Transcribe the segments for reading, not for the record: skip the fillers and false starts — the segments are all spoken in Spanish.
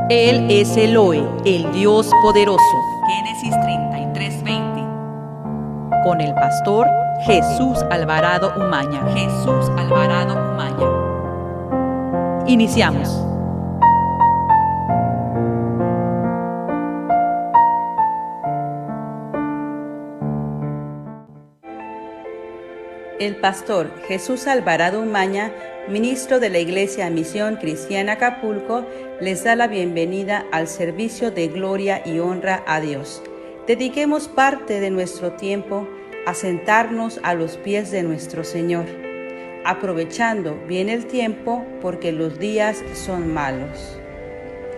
Él es Elohe, el Dios poderoso. Génesis 33:20. Con el pastor Jesús Alvarado Umaña. Jesús Alvarado Umaña. Iniciamos. El pastor Jesús Alvarado Umaña, ministro de la Iglesia Misión Cristiana Acapulco, les da la bienvenida al servicio de gloria y honra a Dios. Dediquemos parte de nuestro tiempo a sentarnos a los pies de nuestro Señor, aprovechando bien el tiempo porque los días son malos.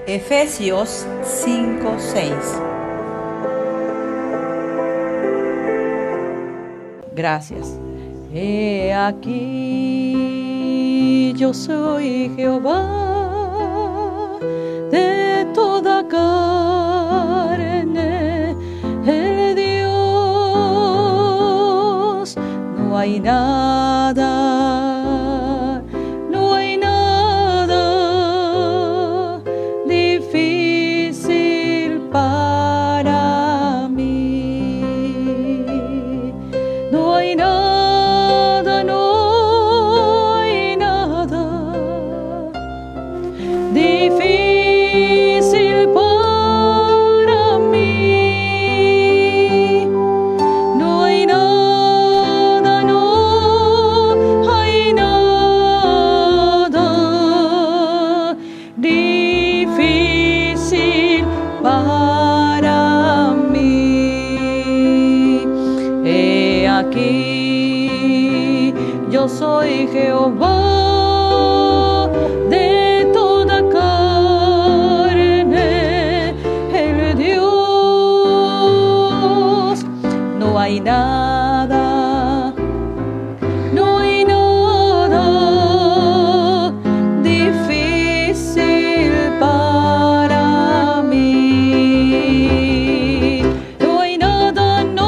Efesios 5:6. Gracias. He aquí, yo soy Jehová de toda carne, el Dios. No hay nada difícil para mí. No hay nada difícil para mí. No hay nada difícil para mí. He aquí, yo soy Jehová de toda carne, el Dios. No hay nada difícil para mí. No hay nada difícil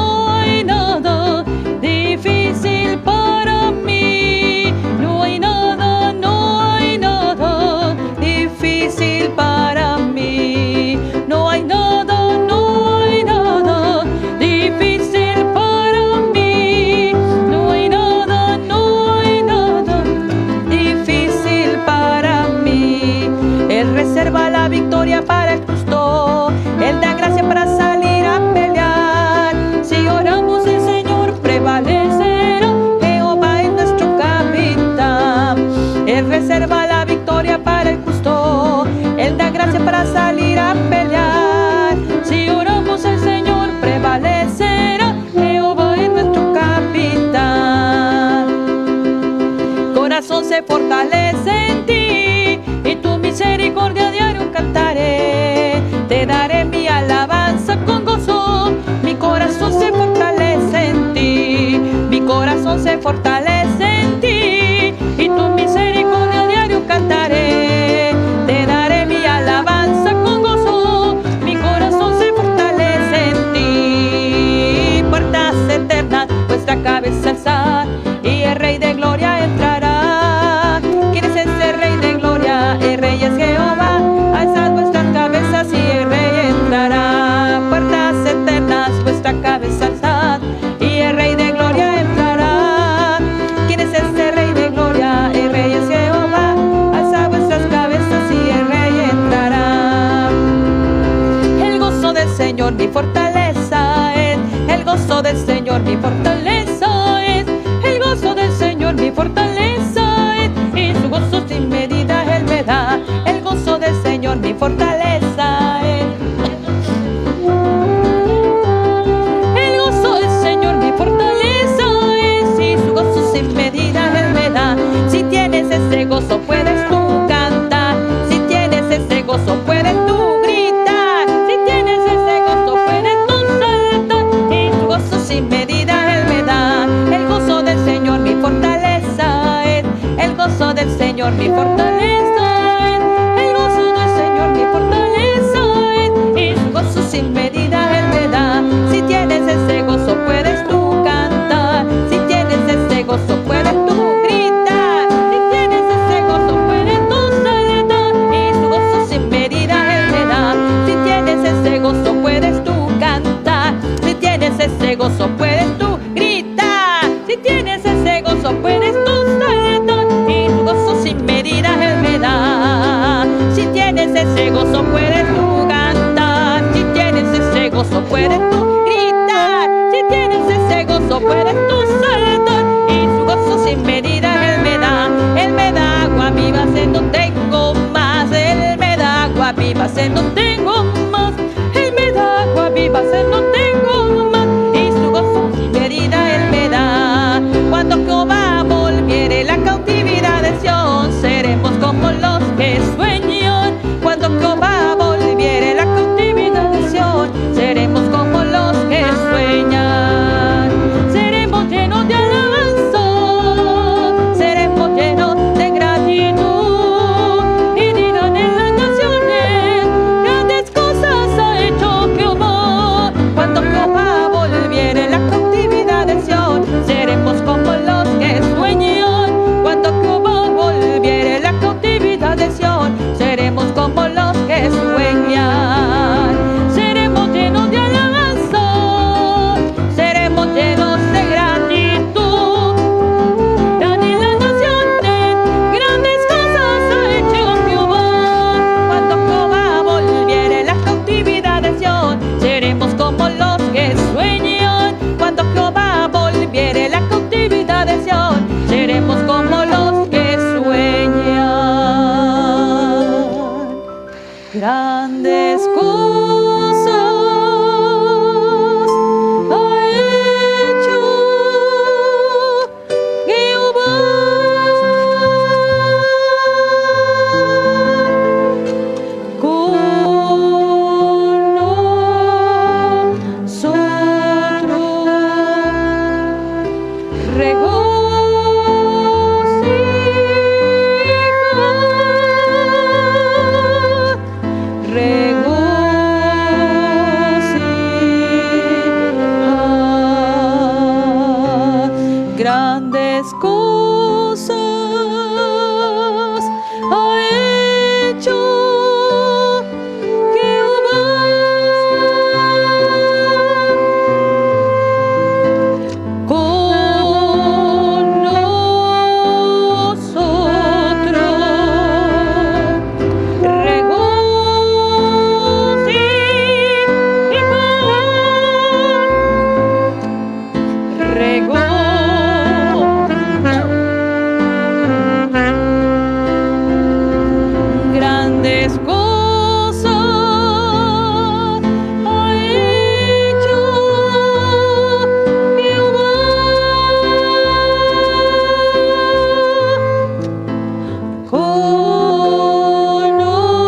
para mí. No hay nada difícil para mí. No hay nada difícil para mí. No hay nada difícil para mí. Él reserva la victoria para el justo. Él da gracia para salir a pelear. Si oramos, el Señor prevalecerá. Jehová es nuestro capitán. Él reserva la victoria para el justo. Él da gracia para salir a pelear. Si oramos, el Señor prevalecerá. Jehová es nuestro capitán. Corazón se fortalece en ti, y tu misericordia diario cantaré. Te daré mi alabanza con gozo. Mi corazón se fortalece en ti. Mi corazón se fortalece en ti, y tu misericordia diario cantaré. Te daré mi alabanza con gozo. Mi corazón se fortalece en ti. Puertas eternas, vuestra cabeza alzad, y el Rey de gloria entrará. ¿Quién es ese Rey de gloria? El Rey es Jehová. Alzad vuestras cabezas y el Rey entrará. Puertas eternas, vuestra cabeza alzad, y el Rey de gloria entrará. ¿Quién es ese Rey de gloria? El Rey es Jehová. Alzad vuestras cabezas y el Rey entrará. El gozo del Señor mi fortaleza es. El gozo del Señor mi fortaleza es. El gozo del Señor mi fortaleza es. Y su gozo sin medida Él me da. El gozo del Señor mi fortaleza es. El gozo del Señor mi fortaleza es. Y su gozo sin medida Él me da. Si tienes ese gozo puedes tú cantar. Si tienes ese gozo puedes tú gritar. Si tienes ese gozo puedes tú saltar. Y su gozo sin medida Él me da. El gozo del Señor mi fortaleza es. El gozo del Señor mi fortaleza es. El gozo del Señor mi fortaleza tienes ese gozo puedes tú cantar, si tienes ese gozo puedes tú gritar, si tienes ese gozo puedes tú saltar, y su gozo sin medida Él me da agua viva, sed no tengo más, Él me da agua viva, sed no tengo más, Él me da agua viva, sed no tengo más, y su gozo sin medida Él me da. Cuando Jehová volviere la cautividad de Sión, seremos como los que sueñan. Cuando Jehová volviere la cautividad de Sión, seremos como los que sueñan. Seremos llenos de alabanza, seremos llenos de gratitud, y dirán en las naciones, grandes cosas ha hecho Jehová. Cuando Jehová volviere la cautividad de Sión, seremos como los que sueñan. Cuando Jehová volviere la cautividad de Sión, seremos como los que sueñan. Seremos llenos de alabanza, seremos llenos de gratitud. Dan en las naciones, grandes cosas ha hecho Jehová. Cuando Jehová volviere la cautividad de Sión, seremos como los que sueñan. Cuando Jehová volviere la cautividad de Sión, seremos como los que sueñan. Grandes cosas ha hecho Jehová. Con nosotros grandes cosas ha hecho Jehová. Con nosotros grandes cosas ha hecho Jehová. Con nosotros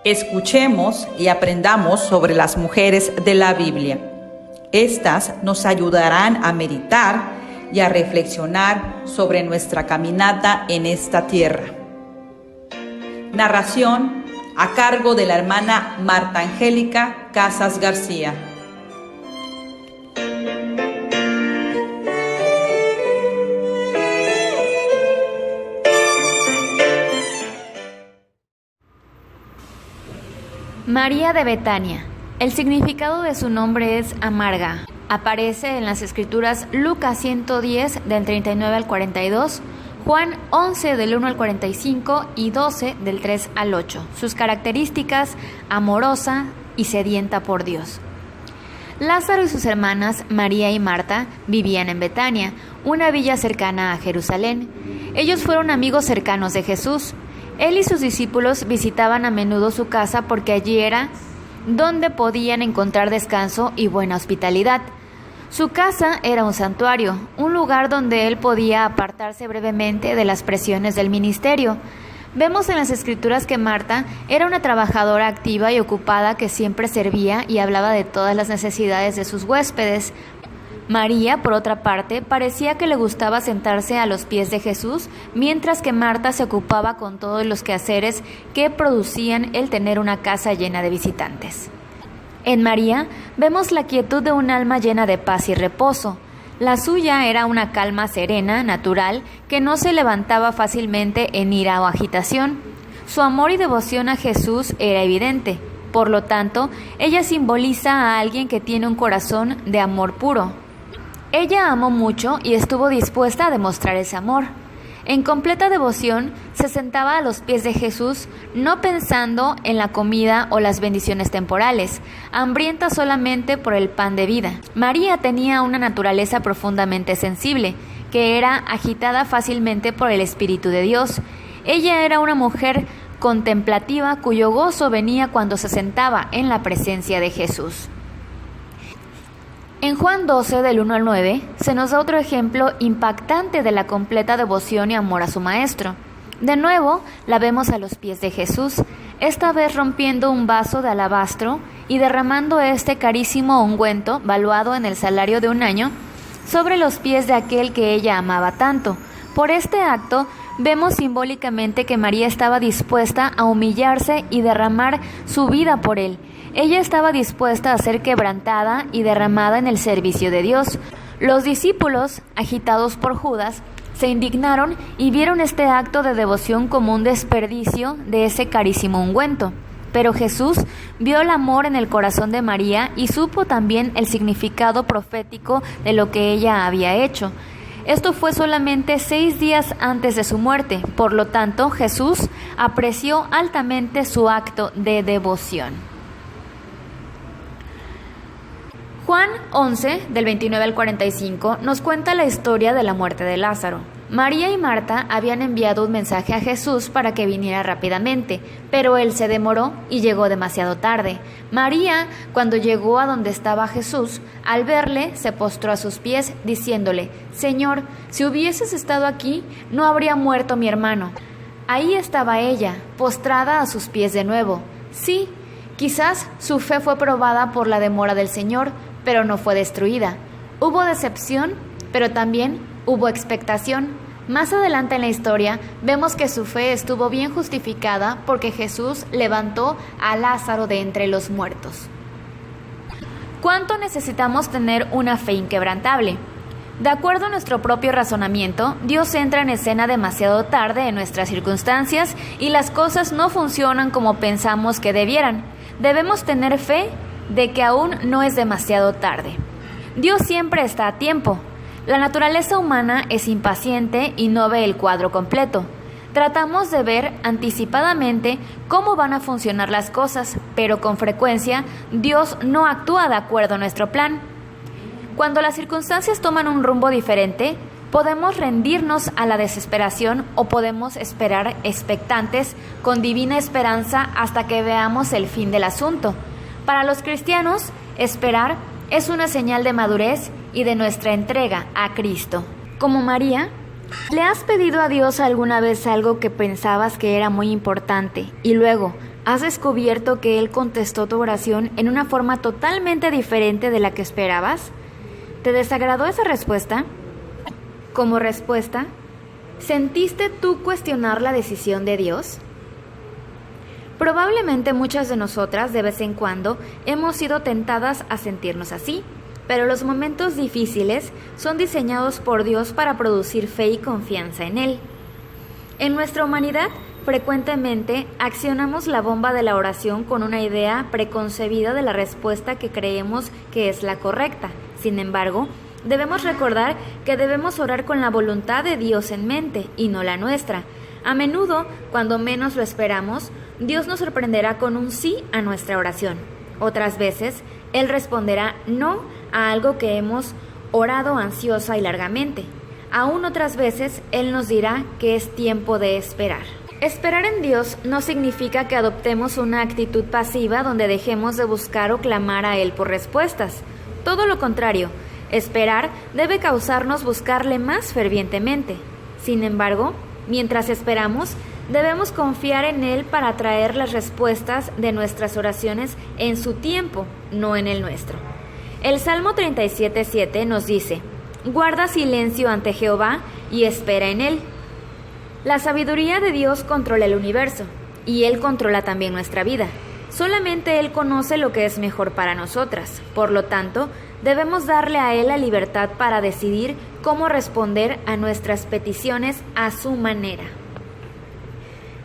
Escuchemos y aprendamos sobre las mujeres de la Biblia. Estas nos ayudarán a meditar y a reflexionar sobre nuestra caminata en esta tierra. Narración a cargo de la hermana Marta Angélica Casas García. María de Betania. El significado de su nombre es amarga. Aparece en las escrituras Lucas 110 del 39 al 42, Juan 11 del 1 al 45 y 12 del 3 al 8. Sus características: amorosa y sedienta por Dios. Lázaro y sus hermanas María y Marta vivían en Betania, una villa cercana a Jerusalén. Ellos fueron amigos cercanos de Jesús. Él y sus discípulos visitaban a menudo su casa porque allí era donde podían encontrar descanso y buena hospitalidad. Su casa era un santuario, un lugar donde él podía apartarse brevemente de las presiones del ministerio. Vemos en las escrituras que Marta era una trabajadora activa y ocupada que siempre servía y hablaba de todas las necesidades de sus huéspedes. María, por otra parte, parecía que le gustaba sentarse a los pies de Jesús, mientras que Marta se ocupaba con todos los quehaceres que producían el tener una casa llena de visitantes. En María vemos la quietud de un alma llena de paz y reposo. La suya era una calma serena, natural, que no se levantaba fácilmente en ira o agitación. Su amor y devoción a Jesús era evidente. Por lo tanto, ella simboliza a alguien que tiene un corazón de amor puro. Ella amó mucho y estuvo dispuesta a demostrar ese amor. En completa devoción, se sentaba a los pies de Jesús, no pensando en la comida o las bendiciones temporales, hambrienta solamente por el pan de vida. María tenía una naturaleza profundamente sensible, que era agitada fácilmente por el Espíritu de Dios. Ella era una mujer contemplativa cuyo gozo venía cuando se sentaba en la presencia de Jesús. En Juan 12, del 1 al 9, se nos da otro ejemplo impactante de la completa devoción y amor a su Maestro. De nuevo, la vemos a los pies de Jesús, esta vez rompiendo un vaso de alabastro y derramando este carísimo ungüento, valuado en el salario de un año, sobre los pies de aquel que ella amaba tanto. Por este acto, vemos simbólicamente que María estaba dispuesta a humillarse y derramar su vida por él. Ella estaba dispuesta a ser quebrantada y derramada en el servicio de Dios. Los discípulos, agitados por Judas, se indignaron y vieron este acto de devoción como un desperdicio de ese carísimo ungüento. Pero Jesús vio el amor en el corazón de María y supo también el significado profético de lo que ella había hecho. Esto fue solamente 6 días antes de su muerte, por lo tanto Jesús apreció altamente su acto de devoción. Juan 11, del 29 al 45, nos cuenta la historia de la muerte de Lázaro. María y Marta habían enviado un mensaje a Jesús para que viniera rápidamente, pero él se demoró y llegó demasiado tarde. María, cuando llegó a donde estaba Jesús, al verle, se postró a sus pies, diciéndole: «Señor, si hubieses estado aquí, no habría muerto mi hermano». Ahí estaba ella, postrada a sus pies de nuevo. Sí, quizás su fe fue probada por la demora del Señor, pero no fue destruida. Hubo decepción, pero también hubo expectación. Más adelante en la historia, vemos que su fe estuvo bien justificada porque Jesús levantó a Lázaro de entre los muertos. ¿Cuánto necesitamos tener una fe inquebrantable? De acuerdo a nuestro propio razonamiento, Dios entra en escena demasiado tarde en nuestras circunstancias y las cosas no funcionan como pensamos que debieran. Debemos tener fe de que aún no es demasiado tarde. Dios siempre está a tiempo. La naturaleza humana es impaciente y no ve el cuadro completo. Tratamos de ver anticipadamente cómo van a funcionar las cosas, pero con frecuencia Dios no actúa de acuerdo a nuestro plan. Cuando las circunstancias toman un rumbo diferente, podemos rendirnos a la desesperación o podemos esperar expectantes con divina esperanza hasta que veamos el fin del asunto. Para los cristianos, esperar es una señal de madurez y de nuestra entrega a Cristo. Como María, ¿le has pedido a Dios alguna vez algo que pensabas que era muy importante y luego has descubierto que Él contestó tu oración en una forma totalmente diferente de la que esperabas? ¿Te desagradó esa respuesta? Como respuesta, ¿sentiste tú cuestionar la decisión de Dios? Probablemente muchas de nosotras, de vez en cuando, hemos sido tentadas a sentirnos así, pero los momentos difíciles son diseñados por Dios para producir fe y confianza en Él. En nuestra humanidad, frecuentemente accionamos la bomba de la oración con una idea preconcebida de la respuesta que creemos que es la correcta. Sin embargo, debemos recordar que debemos orar con la voluntad de Dios en mente y no la nuestra. A menudo, cuando menos lo esperamos, Dios nos sorprenderá con un sí a nuestra oración. Otras veces, Él responderá no a algo que hemos orado ansiosa y largamente. Aún otras veces, Él nos dirá que es tiempo de esperar. Esperar en Dios no significa que adoptemos una actitud pasiva donde dejemos de buscar o clamar a Él por respuestas. Todo lo contrario, esperar debe causarnos buscarle más fervientemente. Sin embargo, mientras esperamos, debemos confiar en Él para traer las respuestas de nuestras oraciones en su tiempo, no en el nuestro. El Salmo 37:7 nos dice: «Guarda silencio ante Jehová y espera en Él». La sabiduría de Dios controla el universo, y Él controla también nuestra vida. Solamente Él conoce lo que es mejor para nosotras. Por lo tanto, debemos darle a Él la libertad para decidir cómo responder a nuestras peticiones a su manera.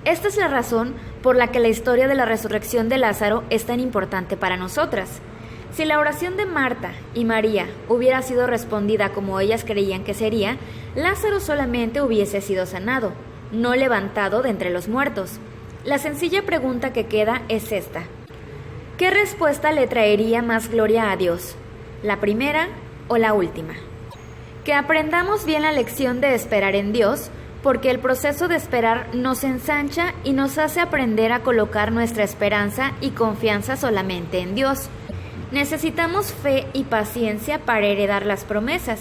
Esta es la razón por la que la historia de la resurrección de Lázaro es tan importante para nosotras. Si la oración de Marta y María hubiera sido respondida como ellas creían que sería, Lázaro solamente hubiese sido sanado, no levantado de entre los muertos. La sencilla pregunta que queda es esta: ¿qué respuesta le traería más gloria a Dios? ¿La primera o la última? Que aprendamos bien la lección de esperar en Dios, porque el proceso de esperar nos ensancha y nos hace aprender a colocar nuestra esperanza y confianza solamente en Dios. Necesitamos fe y paciencia para heredar las promesas.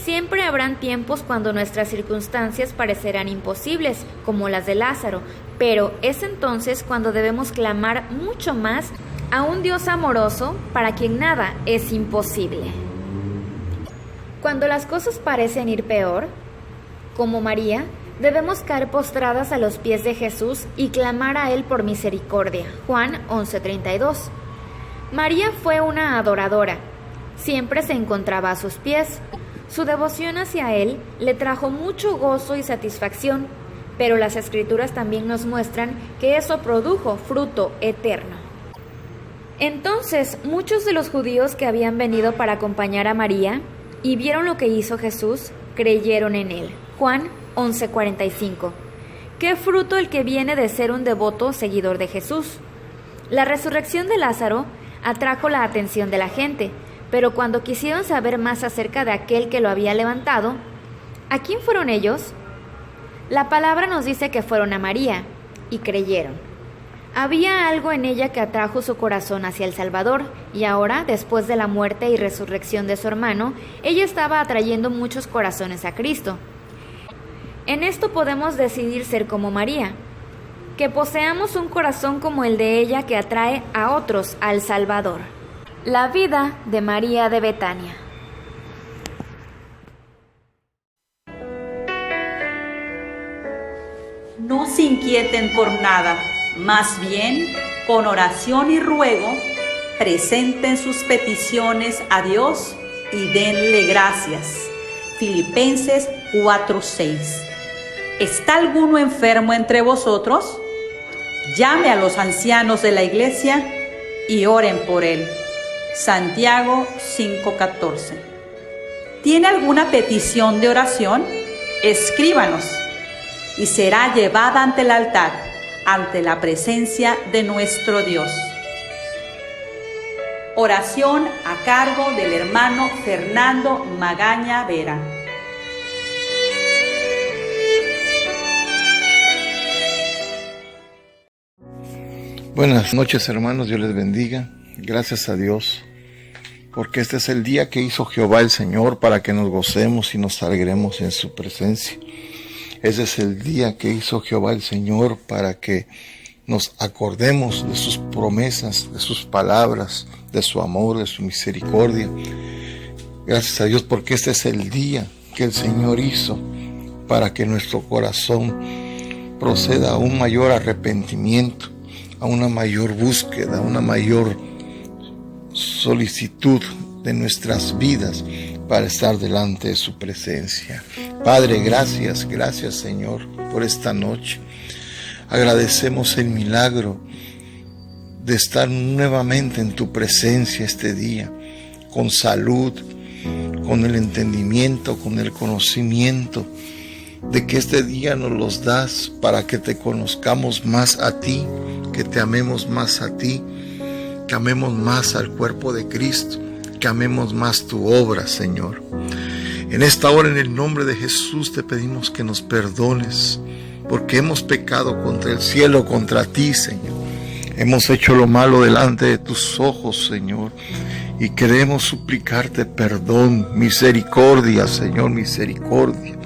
Siempre habrán tiempos cuando nuestras circunstancias parecerán imposibles, como las de Lázaro, pero es entonces cuando debemos clamar mucho más a un Dios amoroso para quien nada es imposible. Cuando las cosas parecen ir peor, como María, debemos caer postradas a los pies de Jesús y clamar a Él por misericordia. Juan 11:32. María fue una adoradora. Siempre se encontraba a sus pies. Su devoción hacia Él le trajo mucho gozo y satisfacción, pero las Escrituras también nos muestran que eso produjo fruto eterno. Entonces, muchos de los judíos que habían venido para acompañar a María y vieron lo que hizo Jesús, creyeron en Él. Juan 11:45. ¿Qué fruto el que viene de ser un devoto seguidor de Jesús? La resurrección de Lázaro atrajo la atención de la gente, pero cuando quisieron saber más acerca de aquel que lo había levantado, ¿a quién fueron ellos? La palabra nos dice que fueron a María, y creyeron. Había algo en ella que atrajo su corazón hacia el Salvador, y ahora, después de la muerte y resurrección de su hermano, ella estaba atrayendo muchos corazones a Cristo. En esto podemos decidir ser como María, que poseamos un corazón como el de ella que atrae a otros al Salvador. La vida de María de Betania. No se inquieten por nada, más bien, con oración y ruego, presenten sus peticiones a Dios y denle gracias. Filipenses 4:6. ¿Está alguno enfermo entre vosotros? Llame a los ancianos de la iglesia y oren por él. Santiago 5:14. ¿Tiene alguna petición de oración? Escríbanos y será llevada ante el altar, ante la presencia de nuestro Dios. Oración a cargo del hermano Fernando Magaña Vera. Buenas noches, hermanos, Dios les bendiga. Gracias a Dios, porque este es el día que hizo Jehová el Señor para que nos gocemos y nos alegremos en su presencia. Ese es el día que hizo Jehová el Señor para que nos acordemos de sus promesas, de sus palabras, de su amor, de su misericordia. Gracias a Dios, porque este es el día que el Señor hizo para que nuestro corazón proceda a un mayor arrepentimiento, a una mayor búsqueda, a una mayor solicitud de nuestras vidas para estar delante de su presencia. Padre, gracias Señor por esta noche. Agradecemos el milagro de estar nuevamente en tu presencia este día, con salud, con el entendimiento, con el conocimiento de que este día nos los das para que te conozcamos más a ti, que te amemos más a ti, que amemos más al cuerpo de Cristo, que amemos más tu obra, Señor. En esta hora, en el nombre de Jesús, te pedimos que nos perdones, porque hemos pecado contra el cielo, contra ti, Señor. Hemos hecho lo malo delante de tus ojos, Señor, y queremos suplicarte perdón, misericordia, Señor, misericordia.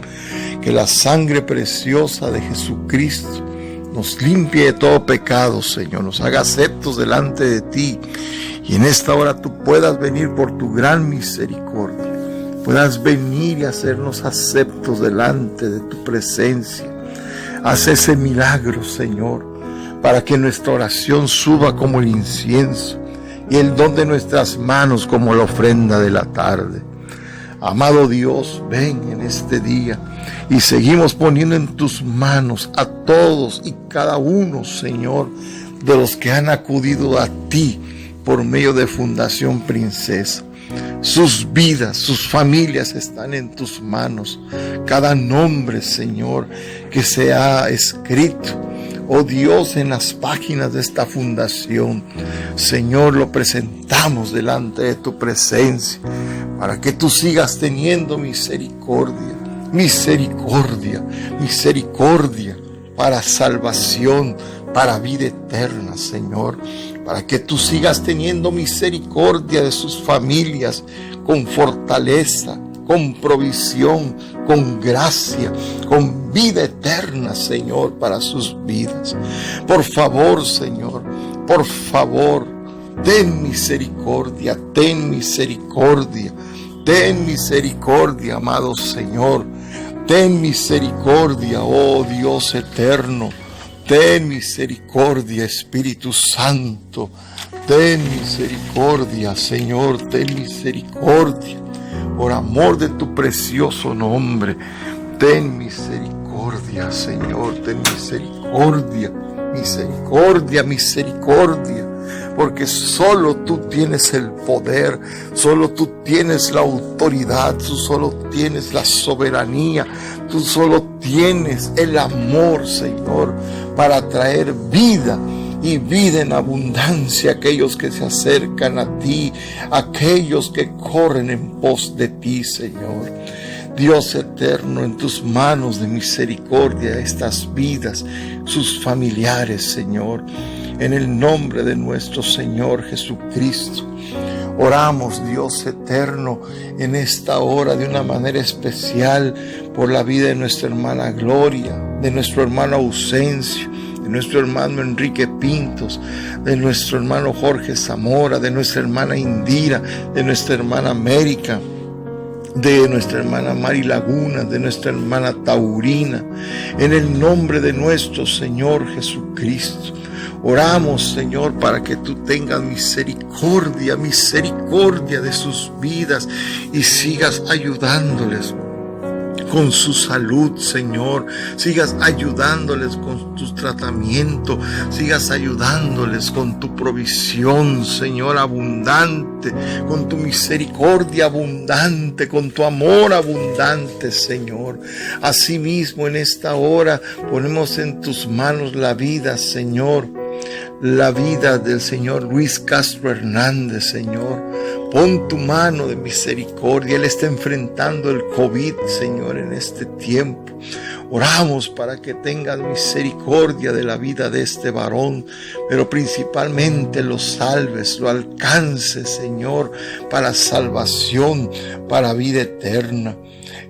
Que la sangre preciosa de Jesucristo nos limpie de todo pecado, Señor, nos haga aceptos delante de ti. Y en esta hora tú puedas venir por tu gran misericordia, puedas venir y hacernos aceptos delante de tu presencia. Haz ese milagro, Señor, para que nuestra oración suba como el incienso y el don de nuestras manos como la ofrenda de la tarde. Amado Dios, ven en este día y seguimos poniendo en tus manos a todos y cada uno, Señor, de los que han acudido a ti por medio de Fundación Princesa. Sus vidas, sus familias están en tus manos. Cada nombre, Señor, que se ha escrito, oh Dios, en las páginas de esta fundación, Señor, lo presentamos delante de tu presencia, para que tú sigas teniendo misericordia, misericordia, misericordia para salvación, para vida eterna, Señor, para que tú sigas teniendo misericordia de sus familias con fortaleza, con provisión, con gracia, con vida eterna, Señor, para sus vidas. Por favor, Señor, por favor, ten misericordia, ten misericordia, ten misericordia, amado Señor, ten misericordia, oh Dios eterno, ten misericordia, Espíritu Santo, ten misericordia, Señor, ten misericordia, por amor de tu precioso nombre, ten misericordia, Señor, ten misericordia, misericordia, misericordia, porque solo tú tienes el poder, solo tú tienes la autoridad, tú solo tienes la soberanía, tú solo tienes el amor, Señor, para traer vida y vida en abundancia a aquellos que se acercan a ti, aquellos que corren en pos de ti, Señor. Dios eterno, en tus manos de misericordia estas vidas, sus familiares, Señor, en el nombre de nuestro Señor Jesucristo. Oramos, Dios eterno, en esta hora de una manera especial por la vida de nuestra hermana Gloria, de nuestro hermano Ausencio, de nuestro hermano Enrique Pintos, de nuestro hermano Jorge Zamora, de nuestra hermana Indira, de nuestra hermana América, de nuestra hermana Mari Laguna, de nuestra hermana Taurina, en el nombre de nuestro Señor Jesucristo. Oramos, Señor, para que tú tengas misericordia, misericordia de sus vidas y sigas ayudándoles con su salud, Señor, sigas ayudándoles con tu tratamiento, sigas ayudándoles con tu provisión, Señor, abundante, con tu misericordia abundante, con tu amor abundante, Señor. Asimismo, en esta hora ponemos en tus manos la vida, Señor, la vida del Señor Luis Castro Hernández, Señor. Pon tu mano de misericordia. Él está enfrentando el COVID, Señor, en este tiempo. Oramos para que tengas misericordia de la vida de este varón, pero principalmente lo salves, lo alcances, Señor, para salvación, para vida eterna.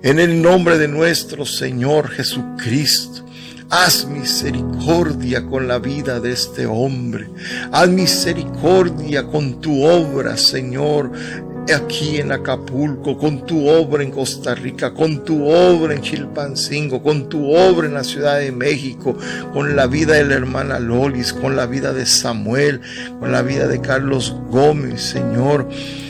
En el nombre de nuestro Señor Jesucristo, haz misericordia con la vida de este hombre. Haz misericordia con tu obra, Señor, aquí en Acapulco, con tu obra en Costa Rica, con tu obra en Chilpancingo, con tu obra en la Ciudad de México, con la vida de la hermana Lolis, con la vida de Samuel, con la vida de Carlos Gómez, Señor,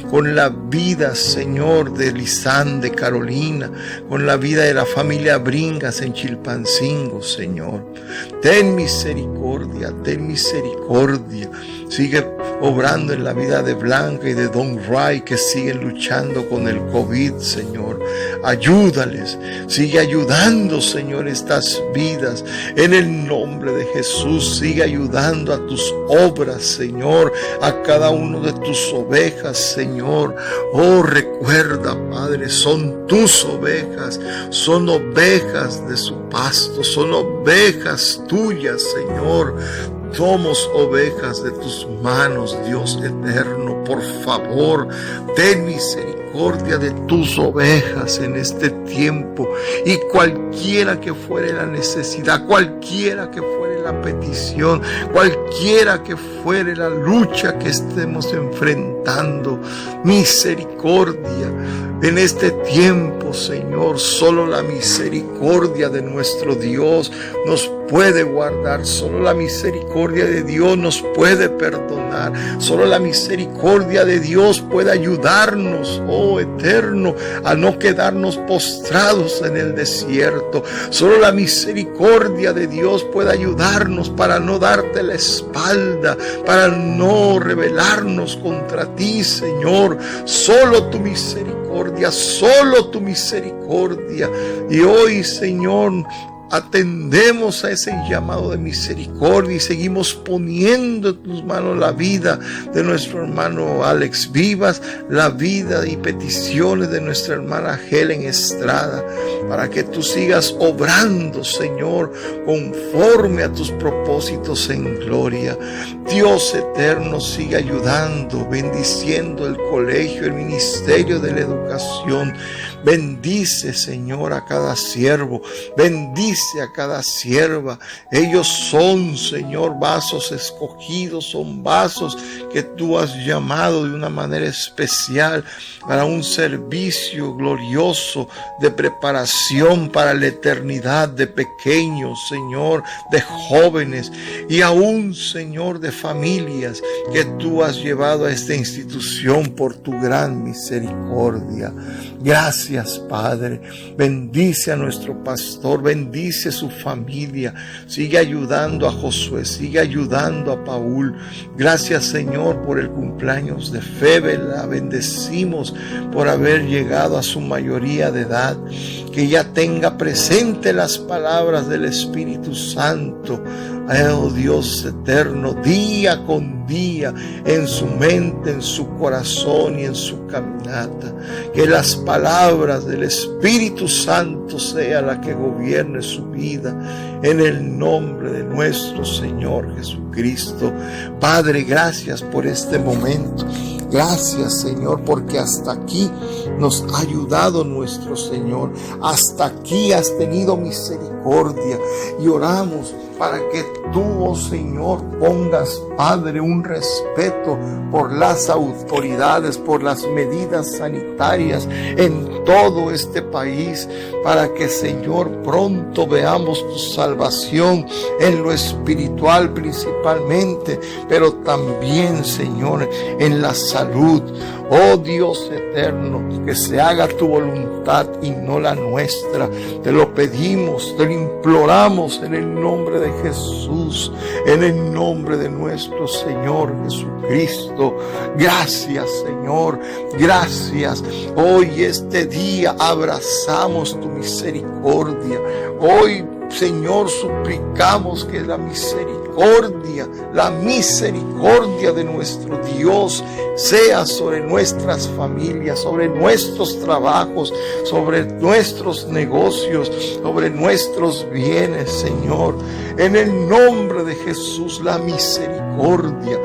con la vida, Señor, de Lisán, de Carolina, con la vida de la familia Bringas en Chilpancingo, Señor. Ten misericordia, ten misericordia. Sigue obrando en la vida de Blanca y de Don Ray, que siguen luchando con el COVID, Señor. Ayúdales, sigue ayudando, Señor, estas vidas. En el nombre de Jesús, sigue ayudando a tus obras, Señor, a cada uno de tus ovejas, Señor. Oh, recuerda, Padre, son tus ovejas, son ovejas de su pasto, son ovejas tuyas, Señor. Somos ovejas de tus manos, Dios eterno. Por favor, ten misericordia de tus ovejas en este tiempo. Y cualquiera que fuere la necesidad, cualquiera que fuere la petición, cualquiera que fuere la lucha que estemos enfrentando, misericordia. En este tiempo, Señor, solo la misericordia de nuestro Dios nos puede guardar. Solo la misericordia de Dios nos puede perdonar. Solo la misericordia de Dios puede ayudarnos, oh Eterno, a no quedarnos postrados en el desierto. Solo la misericordia de Dios puede ayudarnos para no darte la espalda, para no rebelarnos contra ti, Señor. Solo tu misericordia, solo tu misericordia. Y hoy, Señor, atendemos a ese llamado de misericordia y seguimos poniendo en tus manos la vida de nuestro hermano Alex Vivas, la vida y peticiones de nuestra hermana Helen Estrada, para que tú sigas obrando, Señor, conforme a tus propósitos en gloria. Dios eterno, sigue ayudando, bendiciendo el colegio, el ministerio de la educación. Bendice, Señor, a cada siervo, bendice a cada sierva. Ellos son, Señor, vasos escogidos, son vasos que tú has llamado de una manera especial para un servicio glorioso de preparación para la eternidad, de pequeños, Señor, de jóvenes y aún, Señor, de familias que tú has llevado a esta institución por tu gran misericordia. Gracias, Padre. Bendice a nuestro pastor, bendice su familia. Sigue ayudando a Josué, sigue ayudando a Paul. Gracias, Señor, por el cumpleaños de Febe. La bendecimos por haber llegado a su mayoría de edad. Que ella tenga presente las palabras del Espíritu Santo. Oh Dios eterno, día con día, en su mente, en su corazón y en su caminata. Que las palabras del Espíritu Santo sea la que gobierne su vida, en el nombre de nuestro Señor Jesucristo. Padre, gracias por este momento. Gracias, Señor, porque hasta aquí nos ha ayudado nuestro Señor. Hasta aquí has tenido misericordia. Y oramos para que tú, oh Señor, pongas, Padre, un respeto por las autoridades, por las medidas sanitarias en todo este país, para que, Señor, pronto veamos tu salvación en lo espiritual principalmente, pero también, Señor, en la salud. Oh Dios eterno, que se haga tu voluntad y no la nuestra. Te lo pedimos, te lo imploramos en el nombre de Jesús, en el nombre de nuestro Señor Jesucristo. Gracias, Señor, gracias. Hoy, este día, abrazamos tu misericordia. Hoy, Señor, suplicamos que la misericordia de nuestro Dios sea sobre nuestras familias, sobre nuestros trabajos, sobre nuestros negocios, sobre nuestros bienes, Señor. En el nombre de Jesús, la misericordia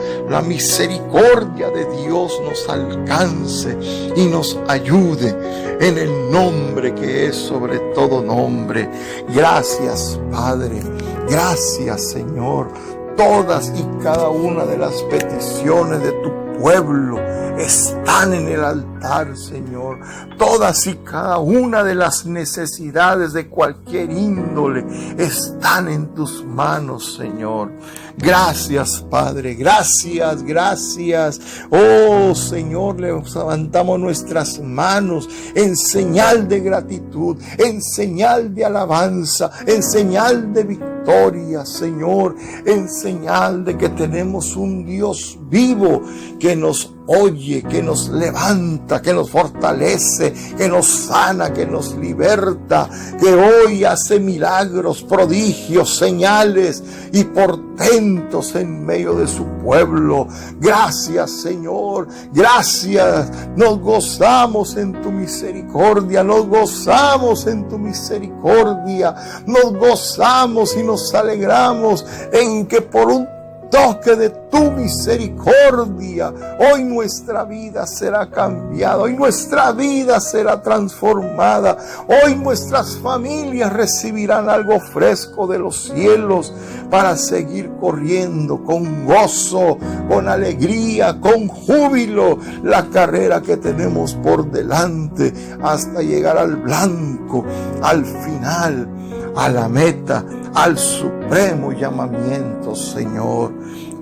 de Dios nos alcance y nos ayude, en el nombre que es sobre todo nombre. Gracias, Padre. Gracias, Señor. Todas y cada una de las peticiones de tu pueblo están en el altar, Señor. Todas y cada una de las necesidades de cualquier índole están en tus manos, Señor. Gracias, Padre. Gracias, gracias. Oh, Señor, levantamos nuestras manos en señal de gratitud, en señal de alabanza, en señal de victoria, Señor, en señal de que tenemos un Dios vivo que nos oye, que nos levanta, que nos fortalece, que nos sana, que nos liberta, que hoy hace milagros, prodigios, señales y portentos en medio de su pueblo. Gracias, Señor, gracias. Nos gozamos en tu misericordia, nos gozamos en tu misericordia, nos gozamos y nos alegramos en que por un toque de tu misericordia. Hoy nuestra vida será cambiada, hoy nuestra vida será transformada, hoy nuestras familias recibirán algo fresco de los cielos para seguir corriendo con gozo, con alegría, con júbilo la carrera que tenemos por delante hasta llegar al blanco, al final, a la meta, al supremo llamamiento, Señor.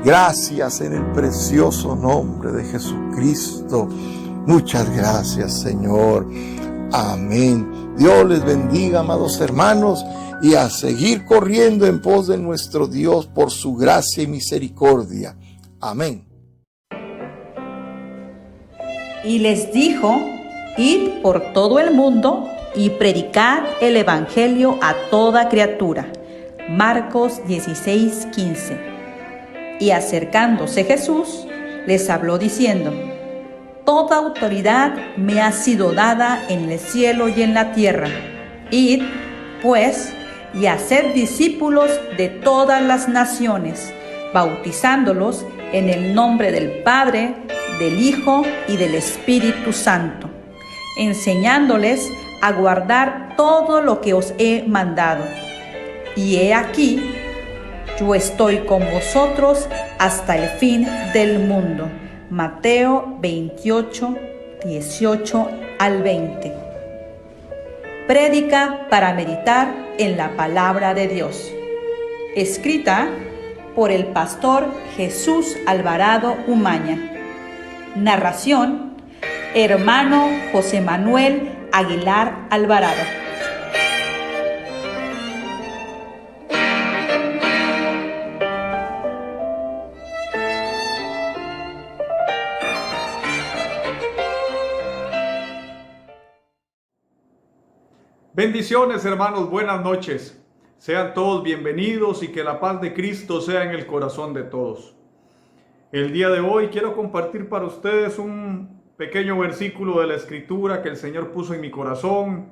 Gracias en el precioso nombre de Jesucristo. Muchas gracias, Señor. Amén. Dios les bendiga, amados hermanos, y a seguir corriendo en pos de nuestro Dios por su gracia y misericordia. Amén. Y les dijo: id por todo el mundo y predicad el evangelio a toda criatura. Marcos 16:15. Y acercándose Jesús, les habló diciendo: toda autoridad me ha sido dada en el cielo y en la tierra. Id, pues, y haced discípulos de todas las naciones, bautizándolos en el nombre del Padre, del Hijo y del Espíritu Santo, enseñándoles a guardar todo lo que os he mandado. Y he aquí, yo estoy con vosotros hasta el fin del mundo. Mateo 28, 18 al 20. Prédica para meditar en la palabra de Dios. Escrita por el pastor Jesús Alvarado Umaña. Narración: hermano José Manuel Aguilar Alvarado. Bendiciones, hermanos, buenas noches. Sean todos bienvenidos y que la paz de Cristo sea en el corazón de todos. El día de hoy quiero compartir para ustedes un pequeño versículo de la Escritura que el Señor puso en mi corazón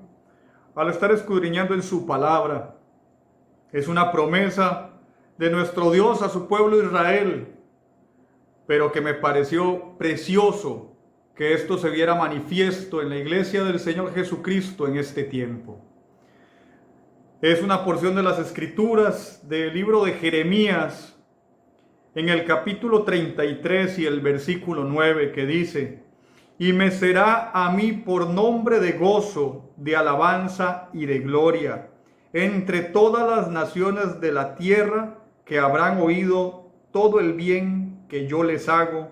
al estar escudriñando en su palabra. Es una promesa de nuestro Dios a su pueblo Israel, pero que me pareció precioso que esto se viera manifiesto en la iglesia del Señor Jesucristo en este tiempo. Es una porción de las Escrituras del libro de Jeremías, en el capítulo 33 y el versículo 9, que dice: y me será a mí por nombre de gozo, de alabanza y de gloria, entre todas las naciones de la tierra, que habrán oído todo el bien que yo les hago,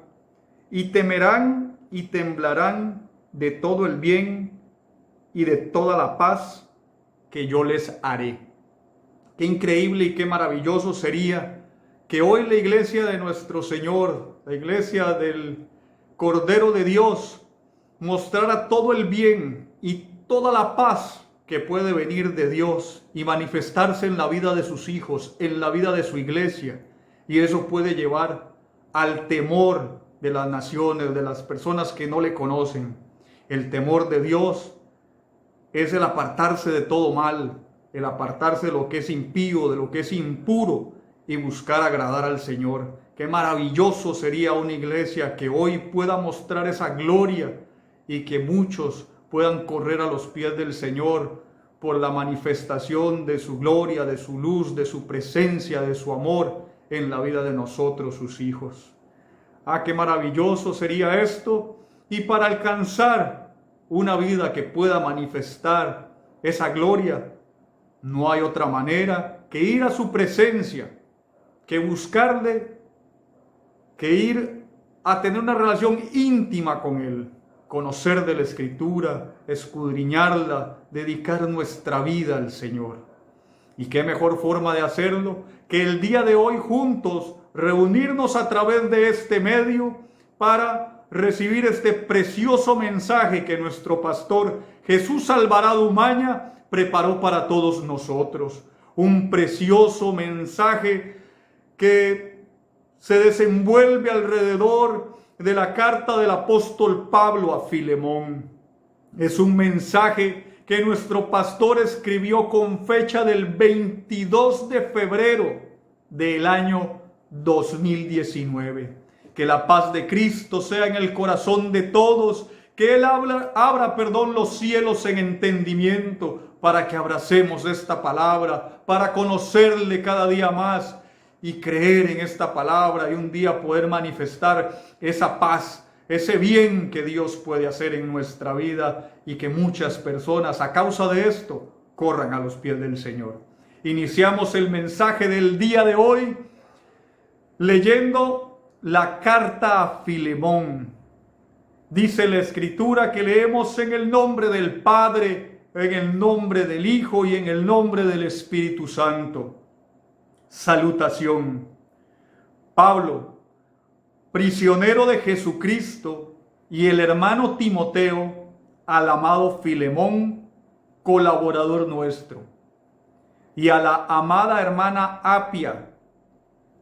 y temerán y temblarán de todo el bien y de toda la paz que yo les haré. Qué increíble y qué maravilloso sería que hoy la iglesia de nuestro Señor, la iglesia del Cordero de Dios, mostrara todo el bien y toda la paz que puede venir de Dios y manifestarse en la vida de sus hijos, en la vida de su iglesia. Y eso puede llevar al temor de las naciones, de las personas que no le conocen. El temor de Dios es el apartarse de todo mal, el apartarse de lo que es impío, de lo que es impuro, y buscar agradar al Señor. Qué maravilloso sería una iglesia que hoy pueda mostrar esa gloria y que muchos puedan correr a los pies del Señor por la manifestación de su gloria, de su luz, de su presencia, de su amor en la vida de nosotros, sus hijos. Ah, qué maravilloso sería esto. Y para alcanzar una vida que pueda manifestar esa gloria, no hay otra manera que ir a su presencia, que buscarle, que ir a tener una relación íntima con Él, conocer de la Escritura, escudriñarla, dedicar nuestra vida al Señor. Y qué mejor forma de hacerlo que el día de hoy juntos reunirnos a través de este medio para recibir este precioso mensaje que nuestro pastor Jesús Alvarado Umaña preparó para todos nosotros. Un precioso mensaje que se desenvuelve alrededor de la carta del apóstol Pablo a Filemón. Es un mensaje que nuestro pastor escribió con fecha del 22 de febrero del año 2019. Que la paz de Cristo sea en el corazón de todos, que Él abra los cielos en entendimiento para que abracemos esta palabra, para conocerle cada día más y creer en esta palabra y un día poder manifestar esa paz, ese bien que Dios puede hacer en nuestra vida y que muchas personas a causa de esto corran a los pies del Señor. Iniciamos el mensaje del día de hoy leyendo la carta a Filemón. Dice la Escritura que leemos en el nombre del Padre, en el nombre del Hijo y en el nombre del Espíritu Santo. Salutación. Pablo, prisionero de Jesucristo, y el hermano Timoteo, al amado Filemón, colaborador nuestro, y a la amada hermana Apia,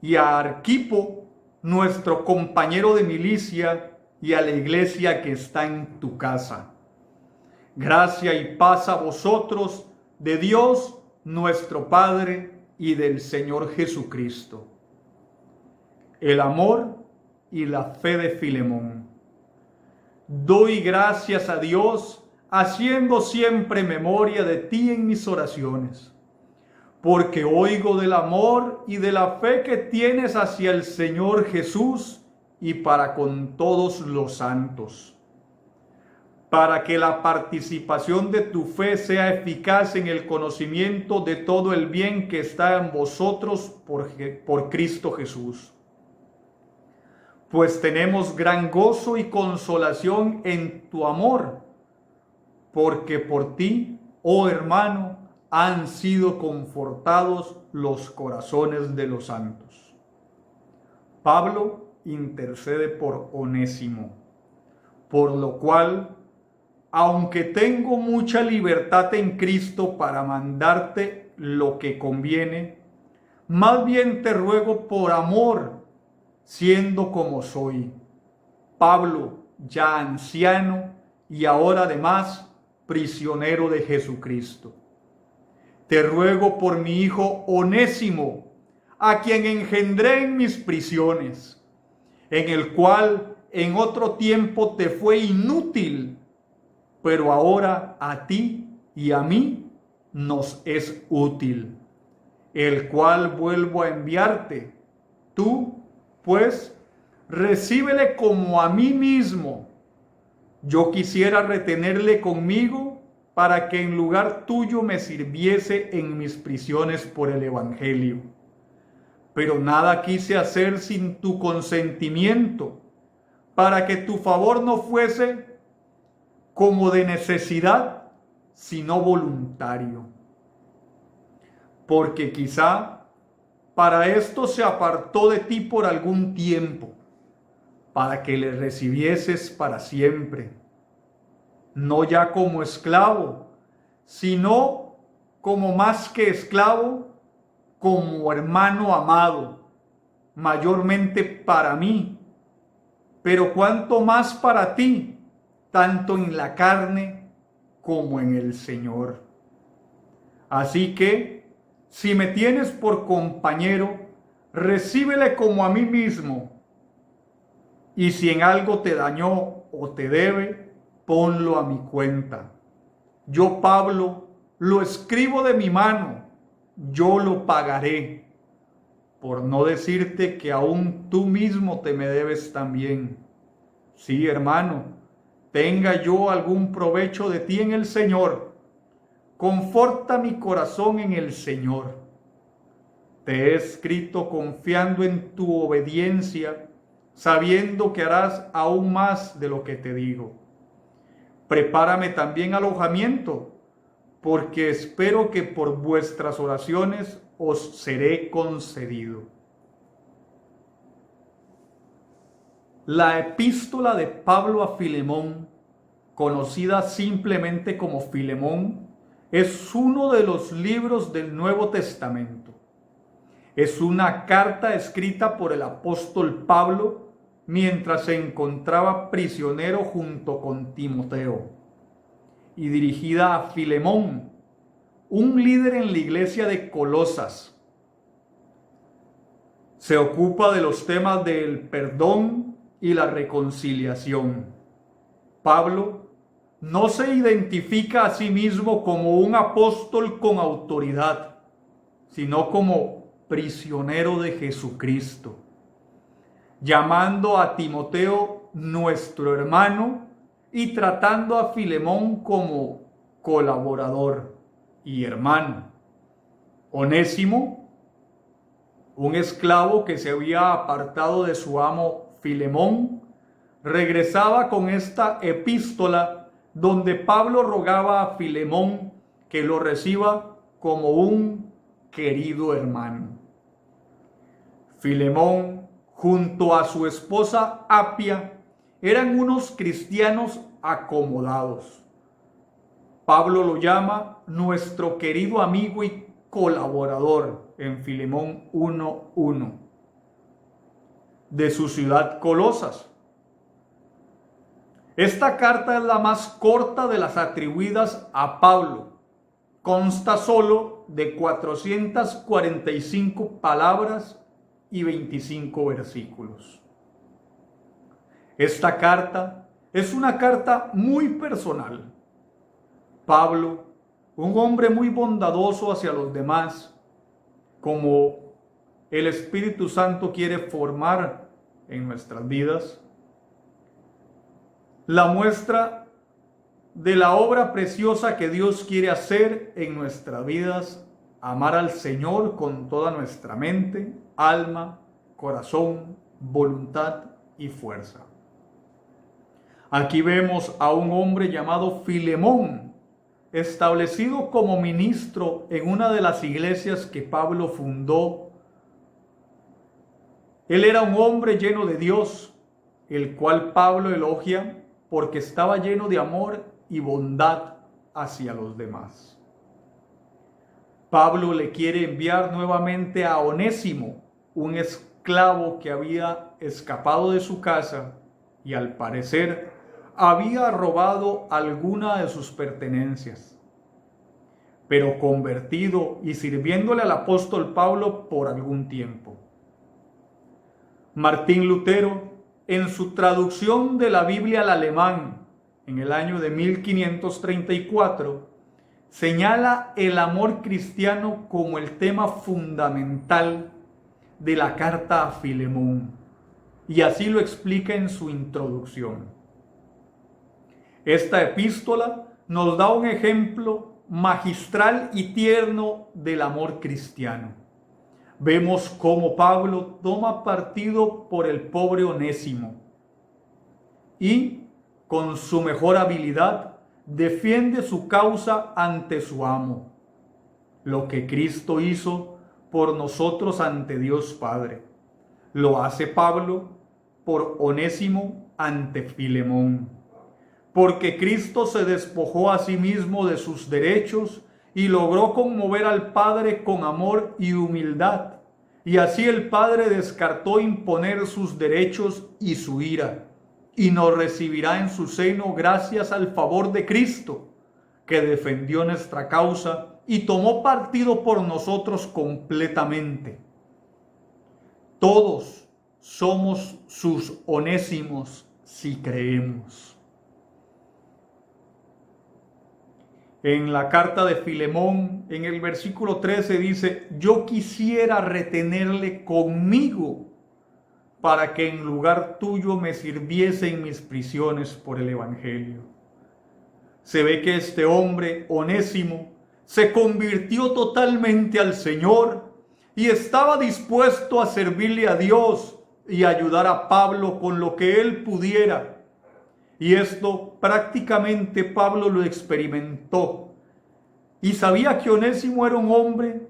y a Arquipo, nuestro compañero de milicia, y a la iglesia que está en tu casa. Gracia y paz a vosotros, de Dios nuestro Padre y del Señor Jesucristo. El amor y la fe de Filemón. Doy gracias a Dios, haciendo siempre memoria de ti en mis oraciones, porque oigo del amor y de la fe que tienes hacia el Señor Jesús y para con todos los santos, para que la participación de tu fe sea eficaz en el conocimiento de todo el bien que está en vosotros por Cristo Jesús. Pues tenemos gran gozo y consolación en tu amor, porque por ti, oh hermano, han sido confortados los corazones de los santos. Pablo intercede por Onésimo, por lo cual, aunque tengo mucha libertad en Cristo para mandarte lo que conviene, más bien te ruego por amor, siendo como soy, Pablo, ya anciano y ahora además prisionero de Jesucristo. Te ruego por mi hijo Onésimo, a quien engendré en mis prisiones, en el cual en otro tiempo te fue inútil, pero ahora a ti y a mí nos es útil, el cual vuelvo a enviarte. Tú, pues, recíbele como a mí mismo. Yo quisiera retenerle conmigo para que en lugar tuyo me sirviese en mis prisiones por el Evangelio. Pero nada quise hacer sin tu consentimiento, para que tu favor no fuese como de necesidad, sino voluntario. Porque quizá para esto se apartó de ti por algún tiempo, para que le recibieses para siempre, no ya como esclavo, sino como más que esclavo, como hermano amado, mayormente para mí, pero cuanto más para ti, tanto en la carne como en el Señor. Así que, si me tienes por compañero, recíbele como a mí mismo, y si en algo te dañó o te debe, ponlo a mi cuenta. Yo, Pablo, lo escribo de mi mano, yo lo pagaré, por no decirte que aún tú mismo te me debes también. Sí, hermano, tenga yo algún provecho de ti en el Señor, conforta mi corazón en el Señor. Te he escrito confiando en tu obediencia, sabiendo que harás aún más de lo que te digo. Prepárame también alojamiento, porque espero que por vuestras oraciones os seré concedido. La epístola de Pablo a Filemón, conocida simplemente como Filemón, es uno de los libros del Nuevo Testamento. Es una carta escrita por el apóstol Pablo mientras se encontraba prisionero junto con Timoteo, y dirigida a Filemón, un líder en la iglesia de Colosas. se ocupa de los temas del perdón y la reconciliación. Pablo no se identifica a sí mismo como un apóstol con autoridad, sino como prisionero de Jesucristo, llamando a Timoteo nuestro hermano y tratando a Filemón como colaborador y hermano. Onésimo, un esclavo que se había apartado de su amo Filemón, regresaba con esta epístola donde Pablo rogaba a Filemón que lo reciba como un querido hermano. Filemón, junto a su esposa Apia, eran unos cristianos acomodados. Pablo lo llama nuestro querido amigo y colaborador en Filemón 1:1, de su ciudad Colosas. Esta carta es la más corta de las atribuidas a Pablo. Consta solo de 445 palabras y 25 versículos. Esta carta es una carta muy personal. Pablo, un hombre muy bondadoso hacia los demás, como el Espíritu Santo quiere formar en nuestras vidas, la muestra de la obra preciosa que Dios quiere hacer en nuestras vidas, amar al Señor con toda nuestra mente, alma, corazón, voluntad y fuerza. Aquí vemos a un hombre llamado Filemón, establecido como ministro en una de las iglesias que Pablo fundó. Él era un hombre lleno de Dios, el cual Pablo elogia porque estaba lleno de amor y bondad hacia los demás. Pablo le quiere enviar nuevamente a Onésimo, un esclavo que había escapado de su casa y al parecer había robado alguna de sus pertenencias, pero convertido y sirviéndole al apóstol Pablo por algún tiempo. Martín Lutero, en su traducción de la Biblia al alemán en el año de 1534, señala el amor cristiano como el tema fundamental de la carta a Filemón, y así lo explica en su introducción. Esta epístola nos da un ejemplo magistral y tierno del amor cristiano. Vemos cómo Pablo toma partido por el pobre Onésimo y, con su mejor habilidad, defiende su causa ante su amo, lo que Cristo hizo por nosotros ante Dios Padre. Lo hace Pablo por Onésimo ante Filemón, porque Cristo se despojó a sí mismo de sus derechos y logró conmover al Padre con amor y humildad, y así el Padre descartó imponer sus derechos y su ira, y nos recibirá en su seno gracias al favor de Cristo, que defendió nuestra causa y tomó partido por nosotros completamente. Todos somos sus Onésimos si creemos. En la carta de Filemón, en el versículo 13 dice: yo quisiera retenerle conmigo para que en lugar tuyo me sirviese en mis prisiones por el Evangelio. Se ve que este hombre, Onésimo, se convirtió totalmente al Señor y estaba dispuesto a servirle a Dios y ayudar a Pablo con lo que él pudiera. Y esto prácticamente Pablo lo experimentó y sabía que Onésimo era un hombre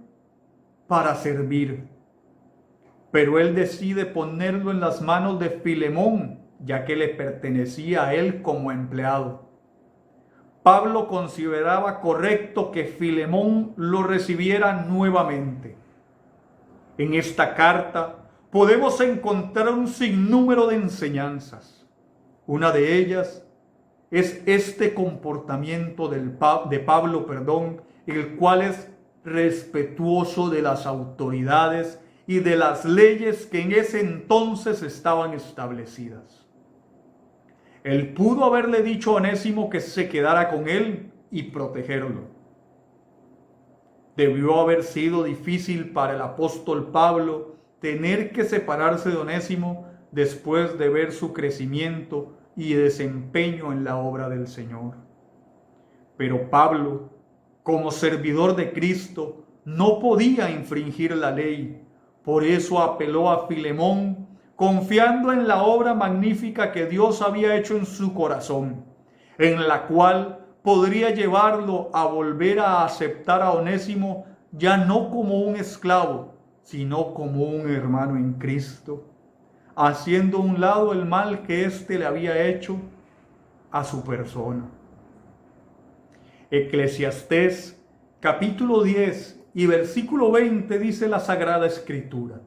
para servir. Pero él decide ponerlo en las manos de Filemón, ya que le pertenecía a él como empleado. Pablo consideraba correcto que Filemón lo recibiera nuevamente. En esta carta podemos encontrar un sinnúmero de enseñanzas. Una de ellas es este comportamiento de Pablo, el cual es respetuoso de las autoridades y de las leyes que en ese entonces estaban establecidas. Él pudo haberle dicho a Onésimo que se quedara con él y protegerlo. Debió haber sido difícil para el apóstol Pablo tener que separarse de Onésimo después de ver su crecimiento y desempeño en la obra del Señor. Pero Pablo, como servidor de Cristo, no podía infringir la ley. Por eso apeló a Filemón, confiando en la obra magnífica que Dios había hecho en su corazón, en la cual podría llevarlo a volver a aceptar a Onésimo ya no como un esclavo, sino como un hermano en Cristo, haciendo a un lado el mal que éste le había hecho a su persona. Eclesiastés capítulo 10 y versículo 20 dice la Sagrada Escritura: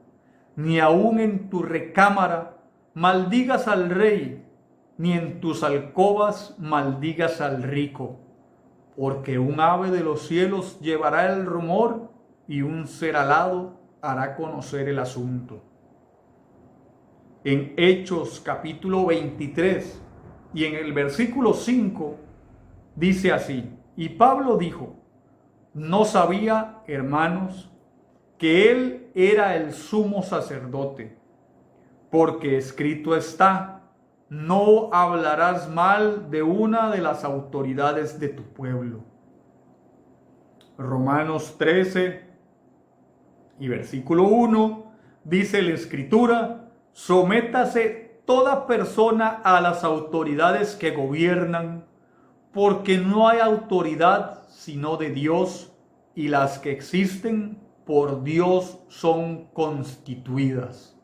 ni aun en tu recámara maldigas al rey, ni en tus alcobas maldigas al rico, porque un ave de los cielos llevará el rumor y un ser alado hará conocer el asunto. En Hechos capítulo 23 y en el versículo 5 dice así: y Pablo dijo: no sabía, hermanos, que él era el sumo sacerdote, porque escrito está: no hablarás mal de una de las autoridades de tu pueblo. Romanos 13 y versículo 1 dice la Escritura: sométase toda persona a las autoridades que gobiernan, porque no hay autoridad sino de Dios, y las que existen por Dios son constituidas.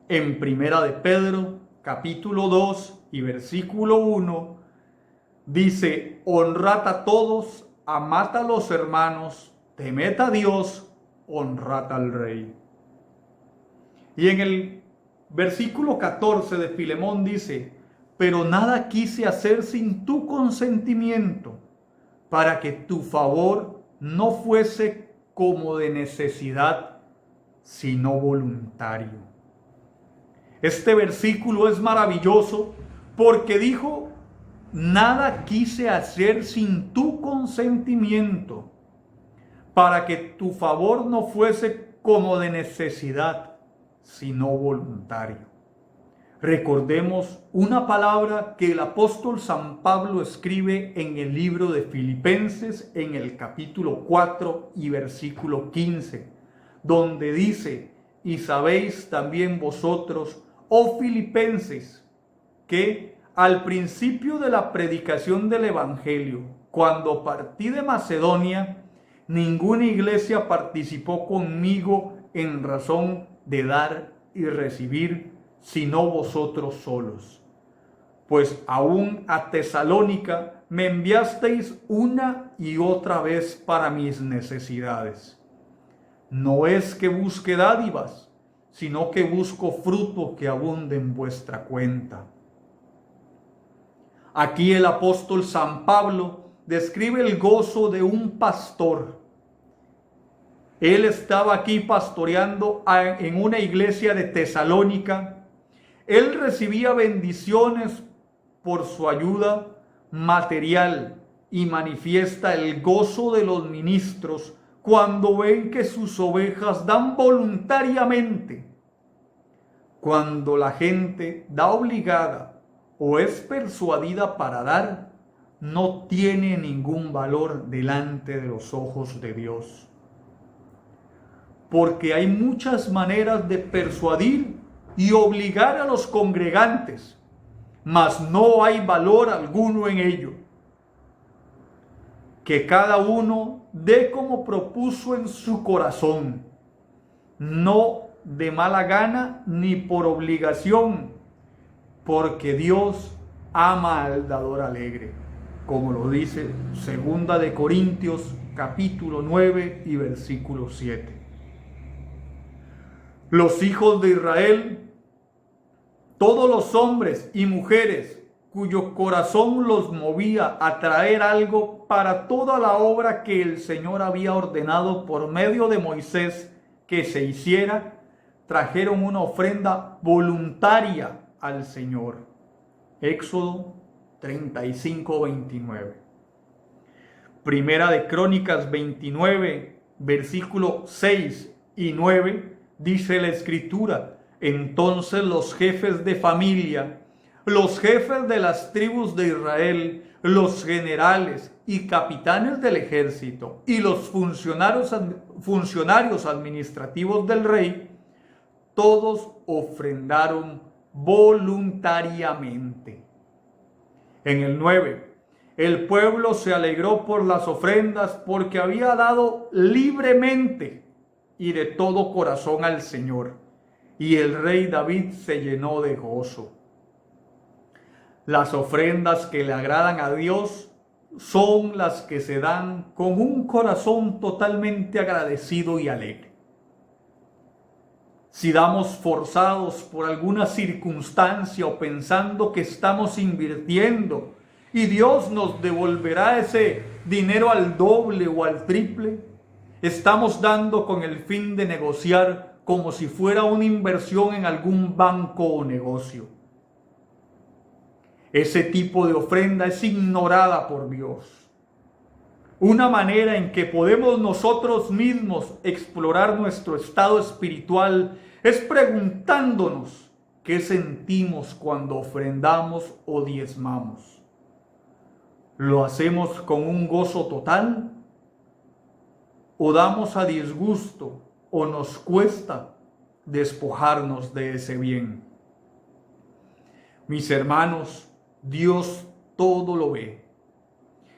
En Primera de Pedro, capítulo 2 y versículo 1, dice: honrad a todos, amad a los hermanos, temed a Dios, honrad al rey. Y en el versículo 14 de Filemón dice: pero nada quise hacer sin tu consentimiento, para que tu favor no fuese como de necesidad, sino voluntario. Este versículo es maravilloso porque dijo: nada quise hacer sin tu consentimiento, para que tu favor no fuese como de necesidad, sino voluntario. Recordemos una palabra que el apóstol San Pablo escribe en el libro de Filipenses en el capítulo 4 y versículo 15, donde dice: y sabéis también vosotros, oh filipenses, que al principio de la predicación del Evangelio, cuando partí de Macedonia, ninguna iglesia participó conmigo en razón de dar y recibir, sino vosotros solos. Pues aún a Tesalónica me enviasteis una y otra vez para mis necesidades. No es que busque dádivas, sino que busco fruto que abunde en vuestra cuenta. Aquí el apóstol San Pablo describe el gozo de un pastor. Él estaba aquí pastoreando en una iglesia de Tesalónica. Él recibía bendiciones por su ayuda material y manifiesta el gozo de los ministros cuando ven que sus ovejas dan voluntariamente. Cuando la gente da obligada o es persuadida para dar, no tiene ningún valor delante de los ojos de Dios. Porque hay muchas maneras de persuadir y obligar a los congregantes, mas no hay valor alguno en ello. Que cada uno dé como propuso en su corazón, no de mala gana ni por obligación, porque Dios ama al dador alegre, como lo dice 2 de Corintios capítulo 9 y versículo 7. Los hijos de Israel, todos los hombres y mujeres cuyo corazón los movía a traer algo para toda la obra que el Señor había ordenado por medio de Moisés, que se hiciera, trajeron una ofrenda voluntaria al Señor. Éxodo 35:29. Primera de Crónicas 29, versículo 6 y 9, dice la Escritura: entonces los jefes de familia, los jefes de las tribus de Israel, los generales y capitanes del ejército y los funcionarios administrativos del rey, todos ofrendaron voluntariamente. En el 9, el pueblo se alegró por las ofrendas porque había dado libremente y de todo corazón al Señor, y el rey David se llenó de gozo. Las ofrendas que le agradan a Dios son las que se dan con un corazón totalmente agradecido y alegre. Si damos forzados por alguna circunstancia o pensando que estamos invirtiendo y Dios nos devolverá ese dinero al doble o al triple, estamos dando con el fin de negociar como si fuera una inversión en algún banco o negocio. Ese tipo de ofrenda es ignorada por Dios. Una manera en que podemos nosotros mismos explorar nuestro estado espiritual es preguntándonos qué sentimos cuando ofrendamos o diezmamos. ¿Lo hacemos con un gozo total? ¿O damos a disgusto o nos cuesta despojarnos de ese bien? Mis hermanos, Dios todo lo ve.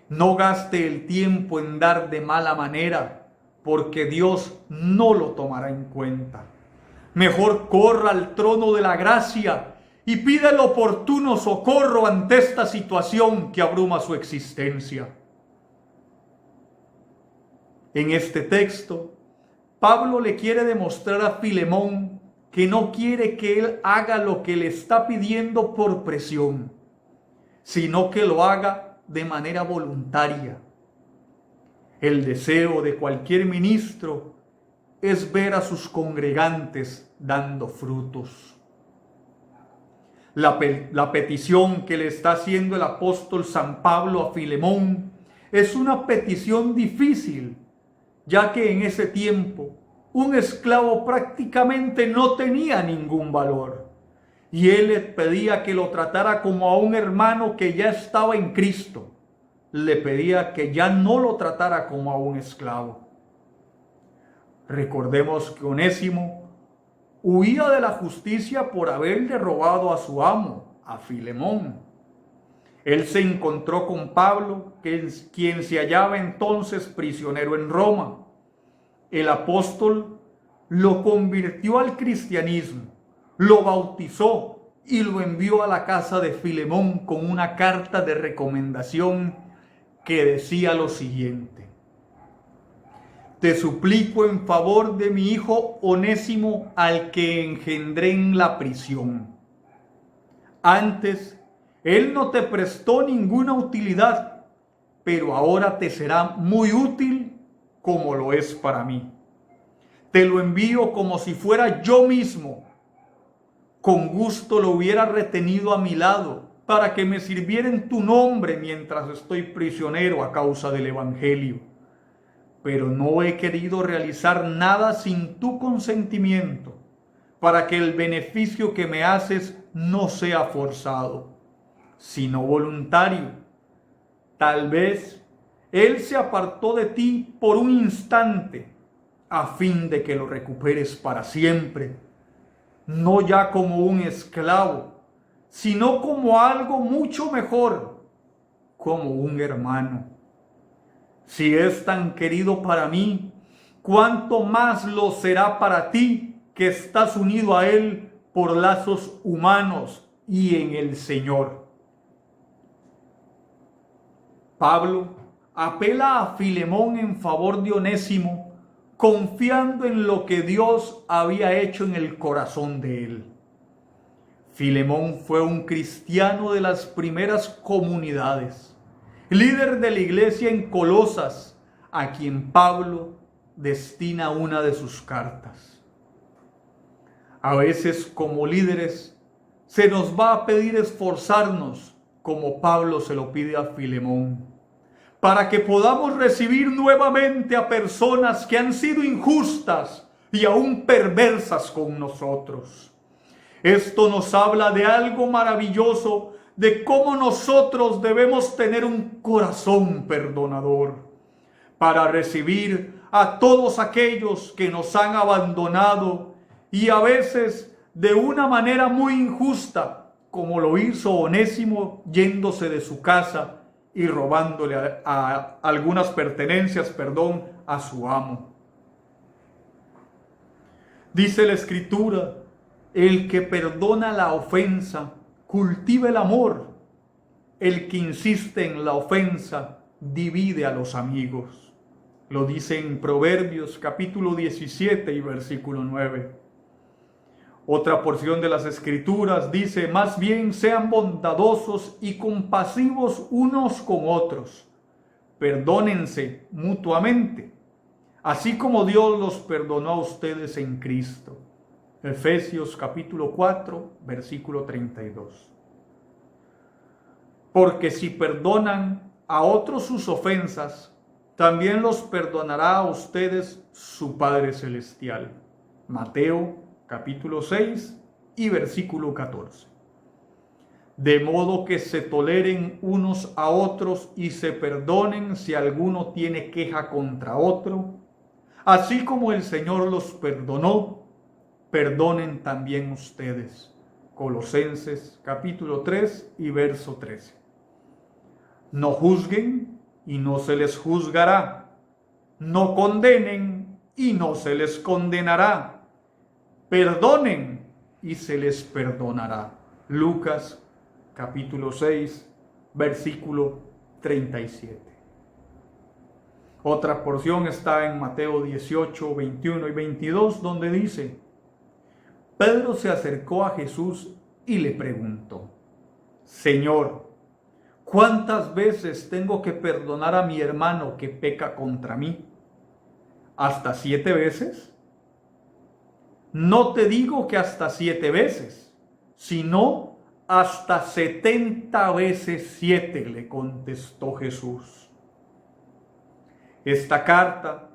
No gaste el tiempo en dar de mala manera, porque Dios no lo tomará en cuenta. Mejor corra al trono de la gracia y pida el oportuno socorro ante esta situación que abruma su existencia. En este texto, Pablo le quiere demostrar a Filemón que no quiere que él haga lo que le está pidiendo por presión, sino que lo haga de manera voluntaria. El deseo de cualquier ministro es ver a sus congregantes dando frutos. La petición que le está haciendo el apóstol San Pablo a Filemón es una petición difícil, ya que en ese tiempo un esclavo prácticamente no tenía ningún valor, y él le pedía que lo tratara como a un hermano que ya estaba en Cristo. Le pedía que ya no lo tratara como a un esclavo. Recordemos que Onésimo huía de la justicia por haberle robado a su amo, a Filemón. Él se encontró con Pablo, quien se hallaba entonces prisionero en Roma. El apóstol lo convirtió al cristianismo, lo bautizó y lo envió a la casa de Filemón con una carta de recomendación que decía lo siguiente: te suplico en favor de mi hijo Onésimo, al que engendré en la prisión. Antes, él no te prestó ninguna utilidad, pero ahora te será muy útil como lo es para mí. Te lo envío como si fuera yo mismo. Con gusto lo hubiera retenido a mi lado para que me sirviera en tu nombre mientras estoy prisionero a causa del Evangelio. Pero no he querido realizar nada sin tu consentimiento, para que el beneficio que me haces no sea forzado, sino voluntario. Tal vez él se apartó de ti por un instante, a fin de que lo recuperes para siempre, no ya como un esclavo, sino como algo mucho mejor, como un hermano. Si es tan querido para mí, ¿cuánto más lo será para ti, que estás unido a él por lazos humanos y en el Señor? Pablo apela a Filemón en favor de Onésimo, confiando en lo que Dios había hecho en el corazón de él. Filemón fue un cristiano de las primeras comunidades, líder de la iglesia en Colosas, a quien Pablo destina una de sus cartas. A veces como líderes se nos va a pedir esforzarnos, como Pablo se lo pide a Filemón, para que podamos recibir nuevamente a personas que han sido injustas y aún perversas con nosotros. Esto nos habla de algo maravilloso, de cómo nosotros debemos tener un corazón perdonador para recibir a todos aquellos que nos han abandonado y a veces de una manera muy injusta, como lo hizo Onésimo yéndose de su casa y robándole a algunas pertenencias, a su amo. Dice la Escritura: el que perdona la ofensa cultiva el amor. El que insiste en la ofensa divide a los amigos. Lo dice en Proverbios capítulo 17 y versículo 9. Otra porción de las Escrituras dice: más bien sean bondadosos y compasivos unos con otros. Perdónense mutuamente, así como Dios los perdonó a ustedes en Cristo. Efesios capítulo 4, versículo 32. Porque si perdonan a otros sus ofensas, también los perdonará a ustedes su Padre Celestial. Mateo capítulo 6 y versículo 14. De modo que se toleren unos a otros y se perdonen si alguno tiene queja contra otro, así como el Señor los perdonó, perdonen también ustedes. Colosenses capítulo 3 y verso 13. No juzguen y no se les juzgará. No condenen y no se les condenará. Perdonen y se les perdonará. Lucas capítulo 6, versículo 37. Otra porción está en Mateo 18, 21 y 22, donde dice: Pedro se acercó a Jesús y le preguntó: Señor, ¿cuántas veces tengo que perdonar a mi hermano que peca contra mí? ¿Hasta 7 veces? No te digo que hasta 7 veces, sino hasta 70 veces 7, le contestó Jesús. Esta carta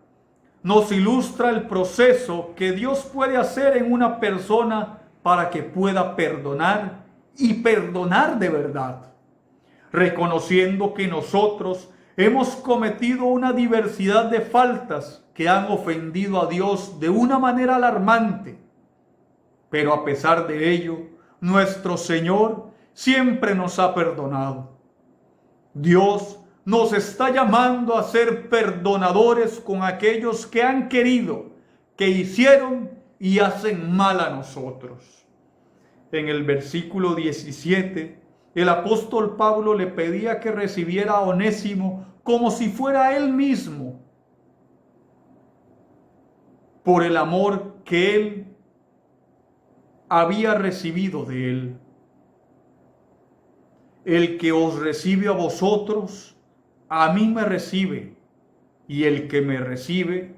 nos ilustra el proceso que Dios puede hacer en una persona para que pueda perdonar y perdonar de verdad, reconociendo que nosotros hemos cometido una diversidad de faltas que han ofendido a Dios de una manera alarmante. Pero a pesar de ello, nuestro Señor siempre nos ha perdonado. Dios nos está llamando a ser perdonadores con aquellos que han querido, que hicieron y hacen mal a nosotros. En el versículo 17, el apóstol Pablo le pedía que recibiera a Onésimo como si fuera él mismo, por el amor que él había recibido de él. El que os recibe a vosotros, a mí me recibe, y el que me recibe,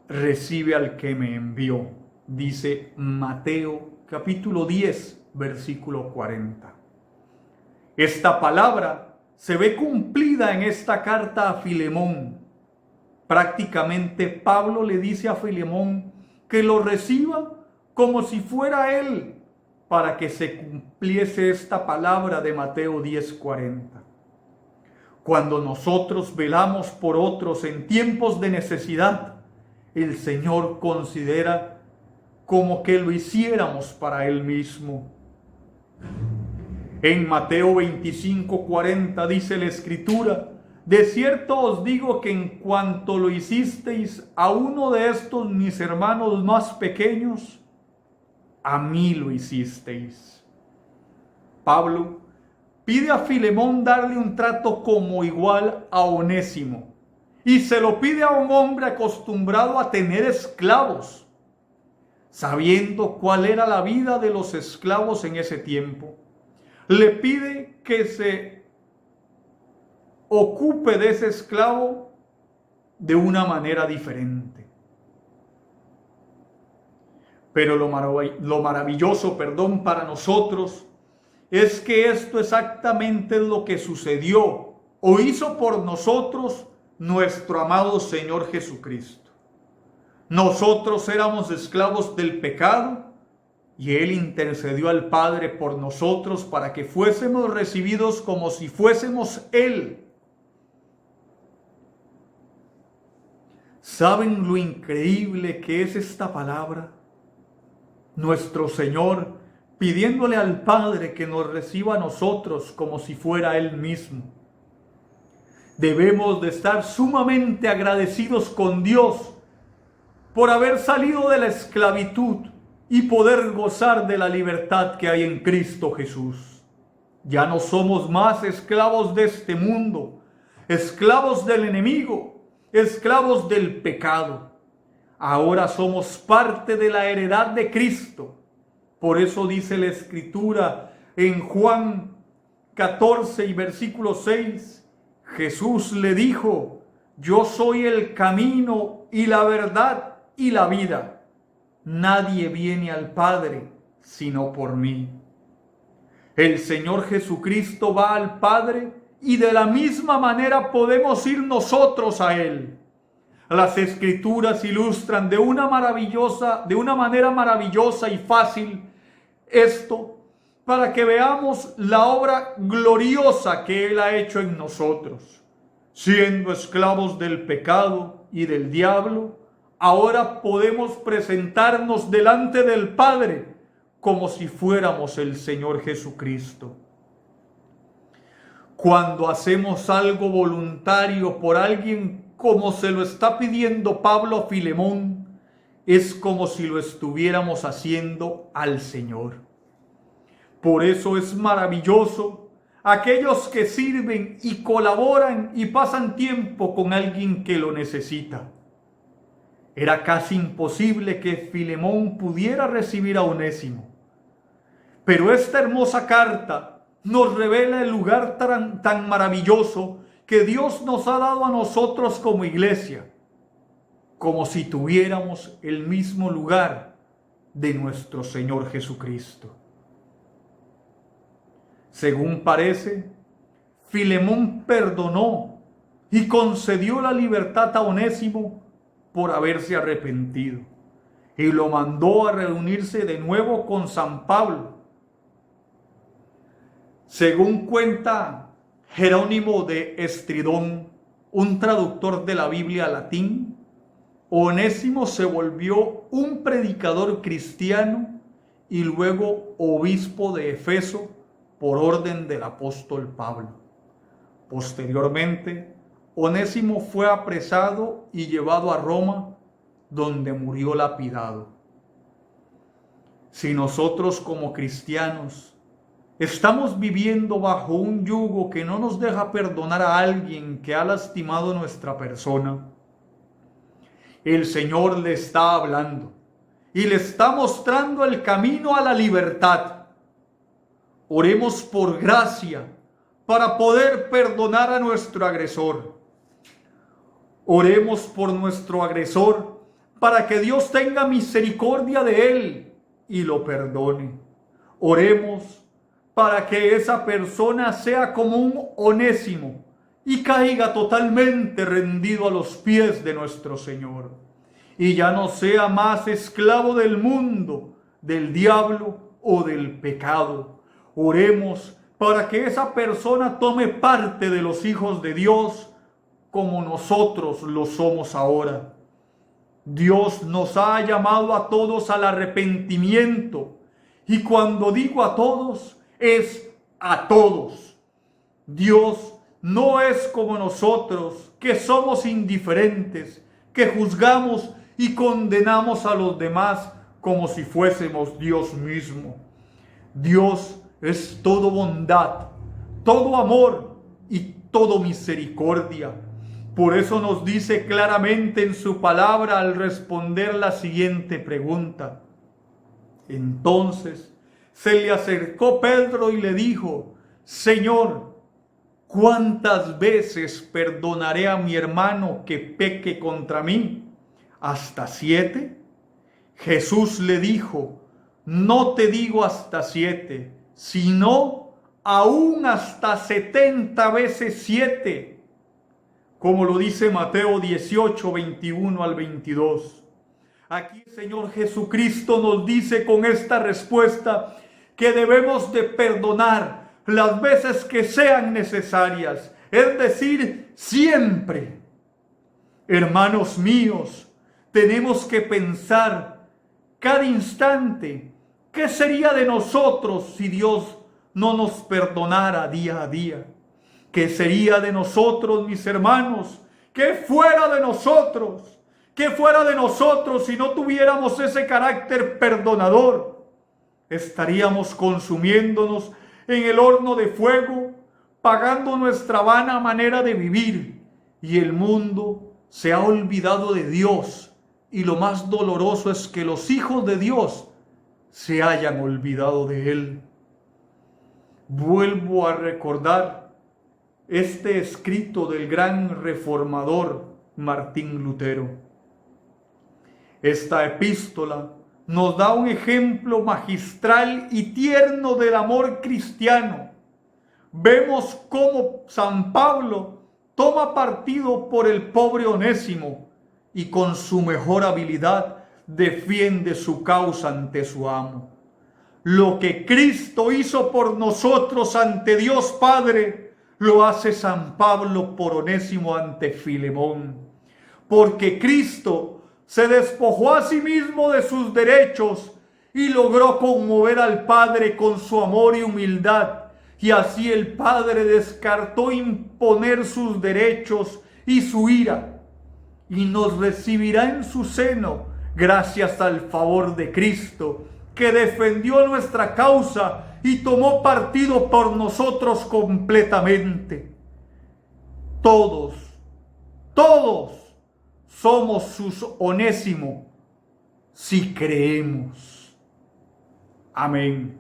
recibe al que me envió, dice Mateo capítulo 10, versículo 40. Esta palabra se ve cumplida en esta carta a Filemón. Prácticamente Pablo le dice a Filemón que lo reciba como si fuera él, para que se cumpliese esta palabra de Mateo 10:40. Cuando nosotros velamos por otros en tiempos de necesidad, el Señor considera como que lo hiciéramos para Él mismo. En Mateo 25:40 dice la Escritura: de cierto os digo que en cuanto lo hicisteis a uno de estos mis hermanos más pequeños, a mí lo hicisteis. Pablo pide a Filemón darle un trato como igual a Onésimo, y se lo pide a un hombre acostumbrado a tener esclavos, sabiendo cuál era la vida de los esclavos en ese tiempo. Le pide que se ocupe de ese esclavo de una manera diferente. Pero lo maravilloso, para nosotros es que esto exactamente es lo que sucedió o hizo por nosotros nuestro amado Señor Jesucristo. Nosotros éramos esclavos del pecado y Él intercedió al Padre por nosotros para que fuésemos recibidos como si fuésemos Él. ¿Saben lo increíble que es esta palabra? Nuestro Señor pidiéndole al Padre que nos reciba a nosotros como si fuera Él mismo. Debemos de estar sumamente agradecidos con Dios por haber salido de la esclavitud y poder gozar de la libertad que hay en Cristo Jesús. Ya no somos más esclavos de este mundo, esclavos del enemigo, esclavos del pecado. Ahora somos parte de la heredad de Cristo. Por eso dice la Escritura en Juan 14 y versículo 6, Jesús le dijo, yo soy el camino y la verdad y la vida. Nadie viene al Padre sino por mí. El Señor Jesucristo va al Padre y de la misma manera podemos ir nosotros a Él. Las Escrituras ilustran de una manera maravillosa y fácil esto para que veamos la obra gloriosa que Él ha hecho en nosotros. Siendo esclavos del pecado y del diablo, ahora podemos presentarnos delante del Padre como si fuéramos el Señor Jesucristo. Cuando hacemos algo voluntario por alguien como se lo está pidiendo Pablo a Filemón, es como si lo estuviéramos haciendo al Señor. Por eso es maravilloso aquellos que sirven y colaboran y pasan tiempo con alguien que lo necesita. Era casi imposible que Filemón pudiera recibir a Onésimo. Pero esta hermosa carta nos revela el lugar tan maravilloso que Dios nos ha dado a nosotros como iglesia, como si tuviéramos el mismo lugar de nuestro Señor Jesucristo. Según parece, Filemón perdonó y concedió la libertad a Onésimo por haberse arrepentido y lo mandó a reunirse de nuevo con San Pablo. Según cuenta Jerónimo de Estridón, un traductor de la Biblia al latín, Onésimo se volvió un predicador cristiano y luego obispo de Efeso por orden del apóstol Pablo. Posteriormente, Onésimo fue apresado y llevado a Roma, donde murió lapidado. Si nosotros como cristianos estamos viviendo bajo un yugo que no nos deja perdonar a alguien que ha lastimado nuestra persona, el Señor le está hablando y le está mostrando el camino a la libertad. Oremos por gracia para poder perdonar a nuestro agresor. Oremos por nuestro agresor para que Dios tenga misericordia de él y lo perdone. Oremos para que esa persona sea como un Onésimo y caiga totalmente rendido a los pies de nuestro Señor y ya no sea más esclavo del mundo, del diablo o del pecado. Oremos para que esa persona tome parte de los hijos de Dios como nosotros lo somos ahora. Dios nos ha llamado a todos al arrepentimiento y cuando digo a todos, es a todos. Dios no es como nosotros, que somos indiferentes, que juzgamos y condenamos a los demás como si fuésemos Dios mismo. Dios es todo bondad, todo amor y todo misericordia. Por eso nos dice claramente en su palabra al responder la siguiente pregunta. Entonces se le acercó Pedro y le dijo, Señor, ¿Cuántas veces perdonaré a mi hermano que peque contra mí? ¿Hasta 7? Jesús le dijo, no te digo hasta 7, sino aún hasta 70 veces 7, como lo dice Mateo 18, 21 al 22. Aquí el Señor Jesucristo nos dice con esta respuesta que debemos de perdonar las veces que sean necesarias, es decir, siempre. Hermanos míos, tenemos que pensar cada instante, ¿qué sería de nosotros si Dios no nos perdonara día a día? ¿Qué sería de nosotros, mis hermanos? ¿Qué fuera de nosotros? ¿Qué fuera de nosotros si no tuviéramos ese carácter perdonador? Estaríamos consumiéndonos en el horno de fuego, pagando nuestra vana manera de vivir, y el mundo se ha olvidado de Dios, y lo más doloroso es que los hijos de Dios se hayan olvidado de Él. Vuelvo a recordar este escrito del gran reformador Martín Lutero. Esta epístola nos da un ejemplo magistral y tierno del amor cristiano. Vemos cómo San Pablo toma partido por el pobre Onésimo y con su mejor habilidad defiende su causa ante su amo. Lo que Cristo hizo por nosotros ante Dios Padre, lo hace San Pablo por Onésimo ante Filemón. Porque Cristo se despojó a sí mismo de sus derechos y logró conmover al Padre con su amor y humildad. Y así el Padre descartó imponer sus derechos y su ira, y nos recibirá en su seno gracias al favor de Cristo, que defendió nuestra causa y tomó partido por nosotros completamente. Todos somos sus Onésimo, si creemos. Amén.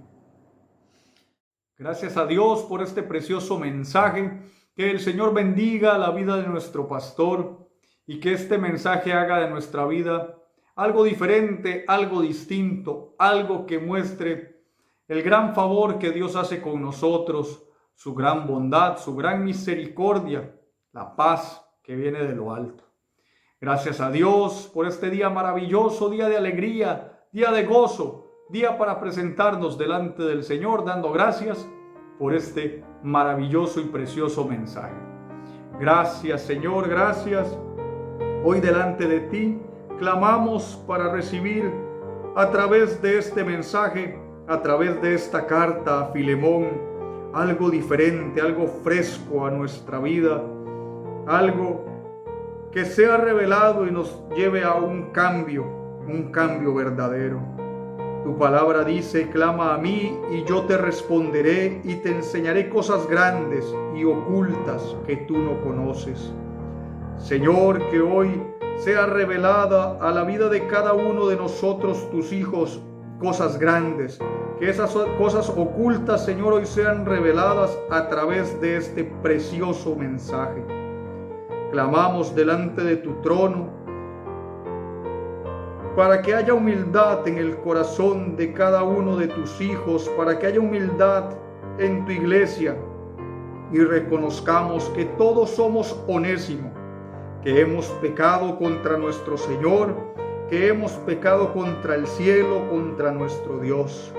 Gracias a Dios por este precioso mensaje. Que el Señor bendiga la vida de nuestro pastor y que este mensaje haga de nuestra vida algo diferente, algo distinto, algo que muestre el gran favor que Dios hace con nosotros, su gran bondad, su gran misericordia, la paz que viene de lo alto. Gracias a Dios por este día maravilloso, día de alegría, día de gozo, día para presentarnos delante del Señor, dando gracias por este maravilloso y precioso mensaje. Gracias, Señor, gracias. Hoy delante de ti clamamos para recibir a través de este mensaje, a través de esta carta a Filemón, algo diferente, algo fresco a nuestra vida, algo que sea revelado y nos lleve a un cambio verdadero. Tu palabra dice, clama a mí y yo te responderé y te enseñaré cosas grandes y ocultas que tú no conoces. Señor, que hoy sea revelada a la vida de cada uno de nosotros, tus hijos, cosas grandes. Que esas cosas ocultas, Señor, hoy sean reveladas a través de este precioso mensaje. Clamamos delante de tu trono para que haya humildad en el corazón de cada uno de tus hijos, para que haya humildad en tu iglesia y reconozcamos que todos somos Onésimo, que hemos pecado contra nuestro Señor, que hemos pecado contra el cielo, contra nuestro Dios.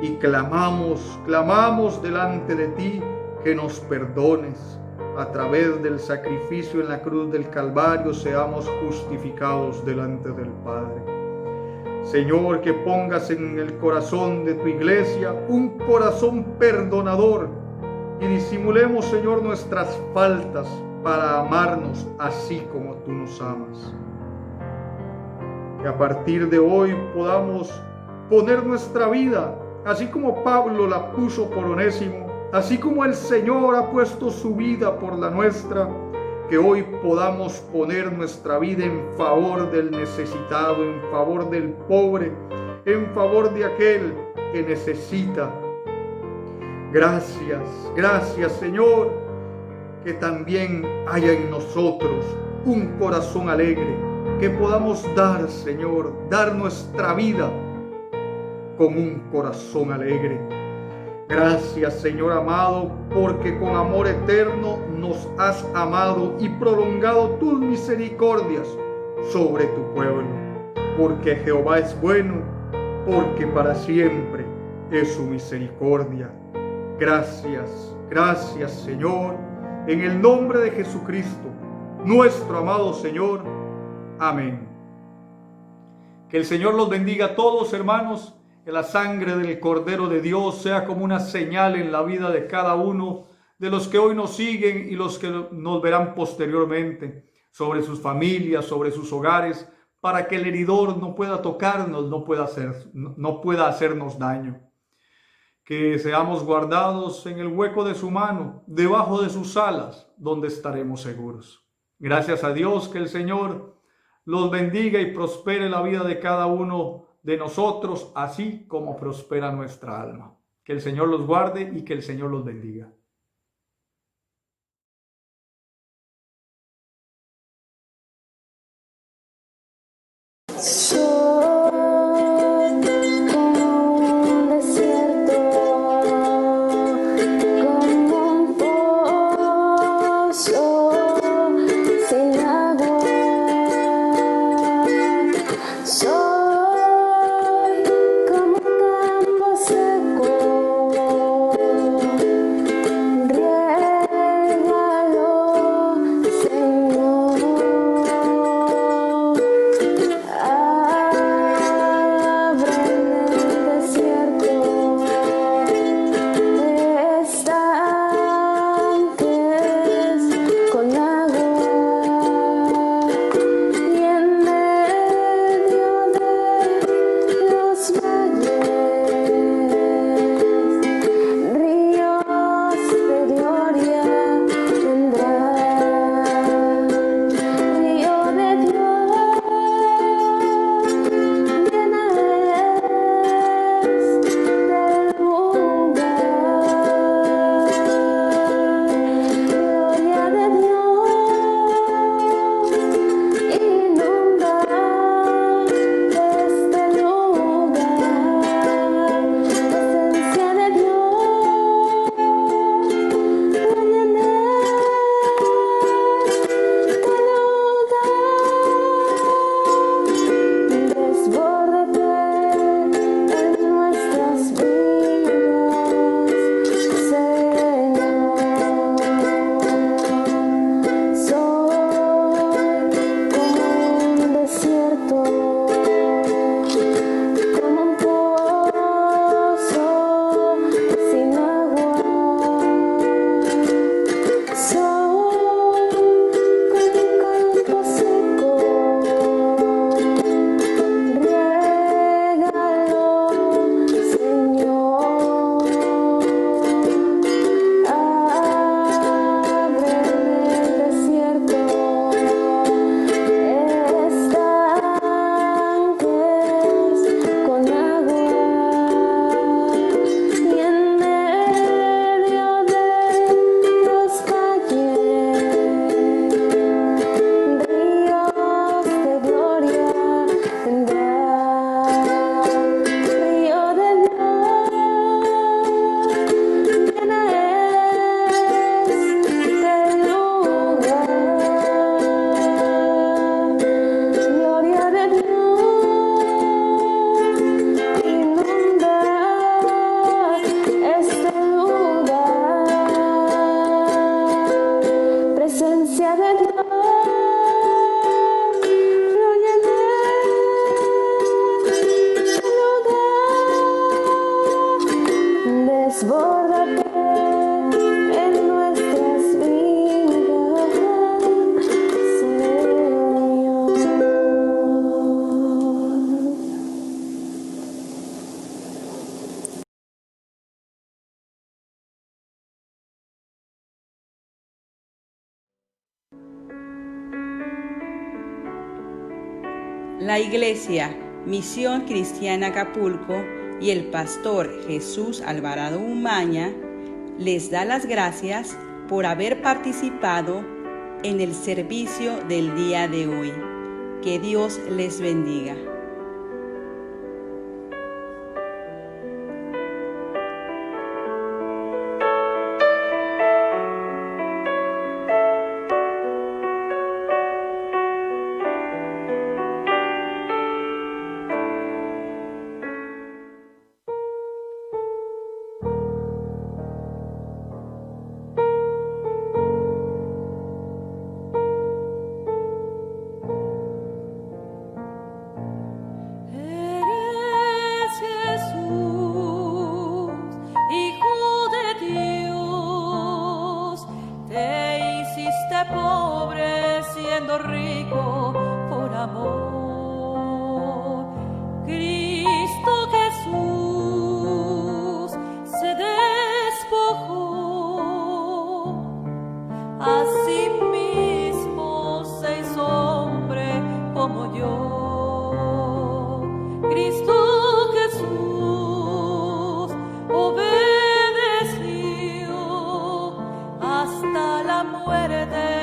Y clamamos delante de ti que nos perdones. A través del sacrificio en la cruz del Calvario seamos justificados delante del Padre. Señor, que pongas en el corazón de tu iglesia un corazón perdonador y disimulemos, Señor, nuestras faltas para amarnos así como tú nos amas. Que a partir de hoy podamos poner nuestra vida, así como Pablo la puso por Onésimo, así como el Señor ha puesto su vida por la nuestra, que hoy podamos poner nuestra vida en favor del necesitado, en favor del pobre, en favor de aquel que necesita. Gracias, Señor, que también haya en nosotros un corazón alegre, que podamos dar, Señor, dar nuestra vida con un corazón alegre. Gracias, Señor amado, porque con amor eterno nos has amado y prolongado tus misericordias sobre tu pueblo. Porque Jehová es bueno, porque para siempre es su misericordia. Gracias, gracias, Señor, en el nombre de Jesucristo, nuestro amado Señor. Amén. Que el Señor los bendiga a todos, hermanos. Que la sangre del Cordero de Dios sea como una señal en la vida de cada uno de los que hoy nos siguen y los que nos verán posteriormente, sobre sus familias, sobre sus hogares, para que el heridor no pueda tocarnos, no pueda hacernos daño. Que seamos guardados en el hueco de su mano, debajo de sus alas, donde estaremos seguros. Gracias a Dios, que el Señor los bendiga y prospere la vida de cada uno de nosotros, así como prospera nuestra alma. Que el Señor los guarde y que el Señor los bendiga. La Iglesia Misión Cristiana Acapulco y el pastor Jesús Alvarado Umaña les da las gracias por haber participado en el servicio del día de hoy. Que Dios les bendiga. Pobre siendo rico por amor. Cristo Jesús se despojó, a sí mismo se hizo hombre como yo. Cristo Jesús obedeció hasta la muerte.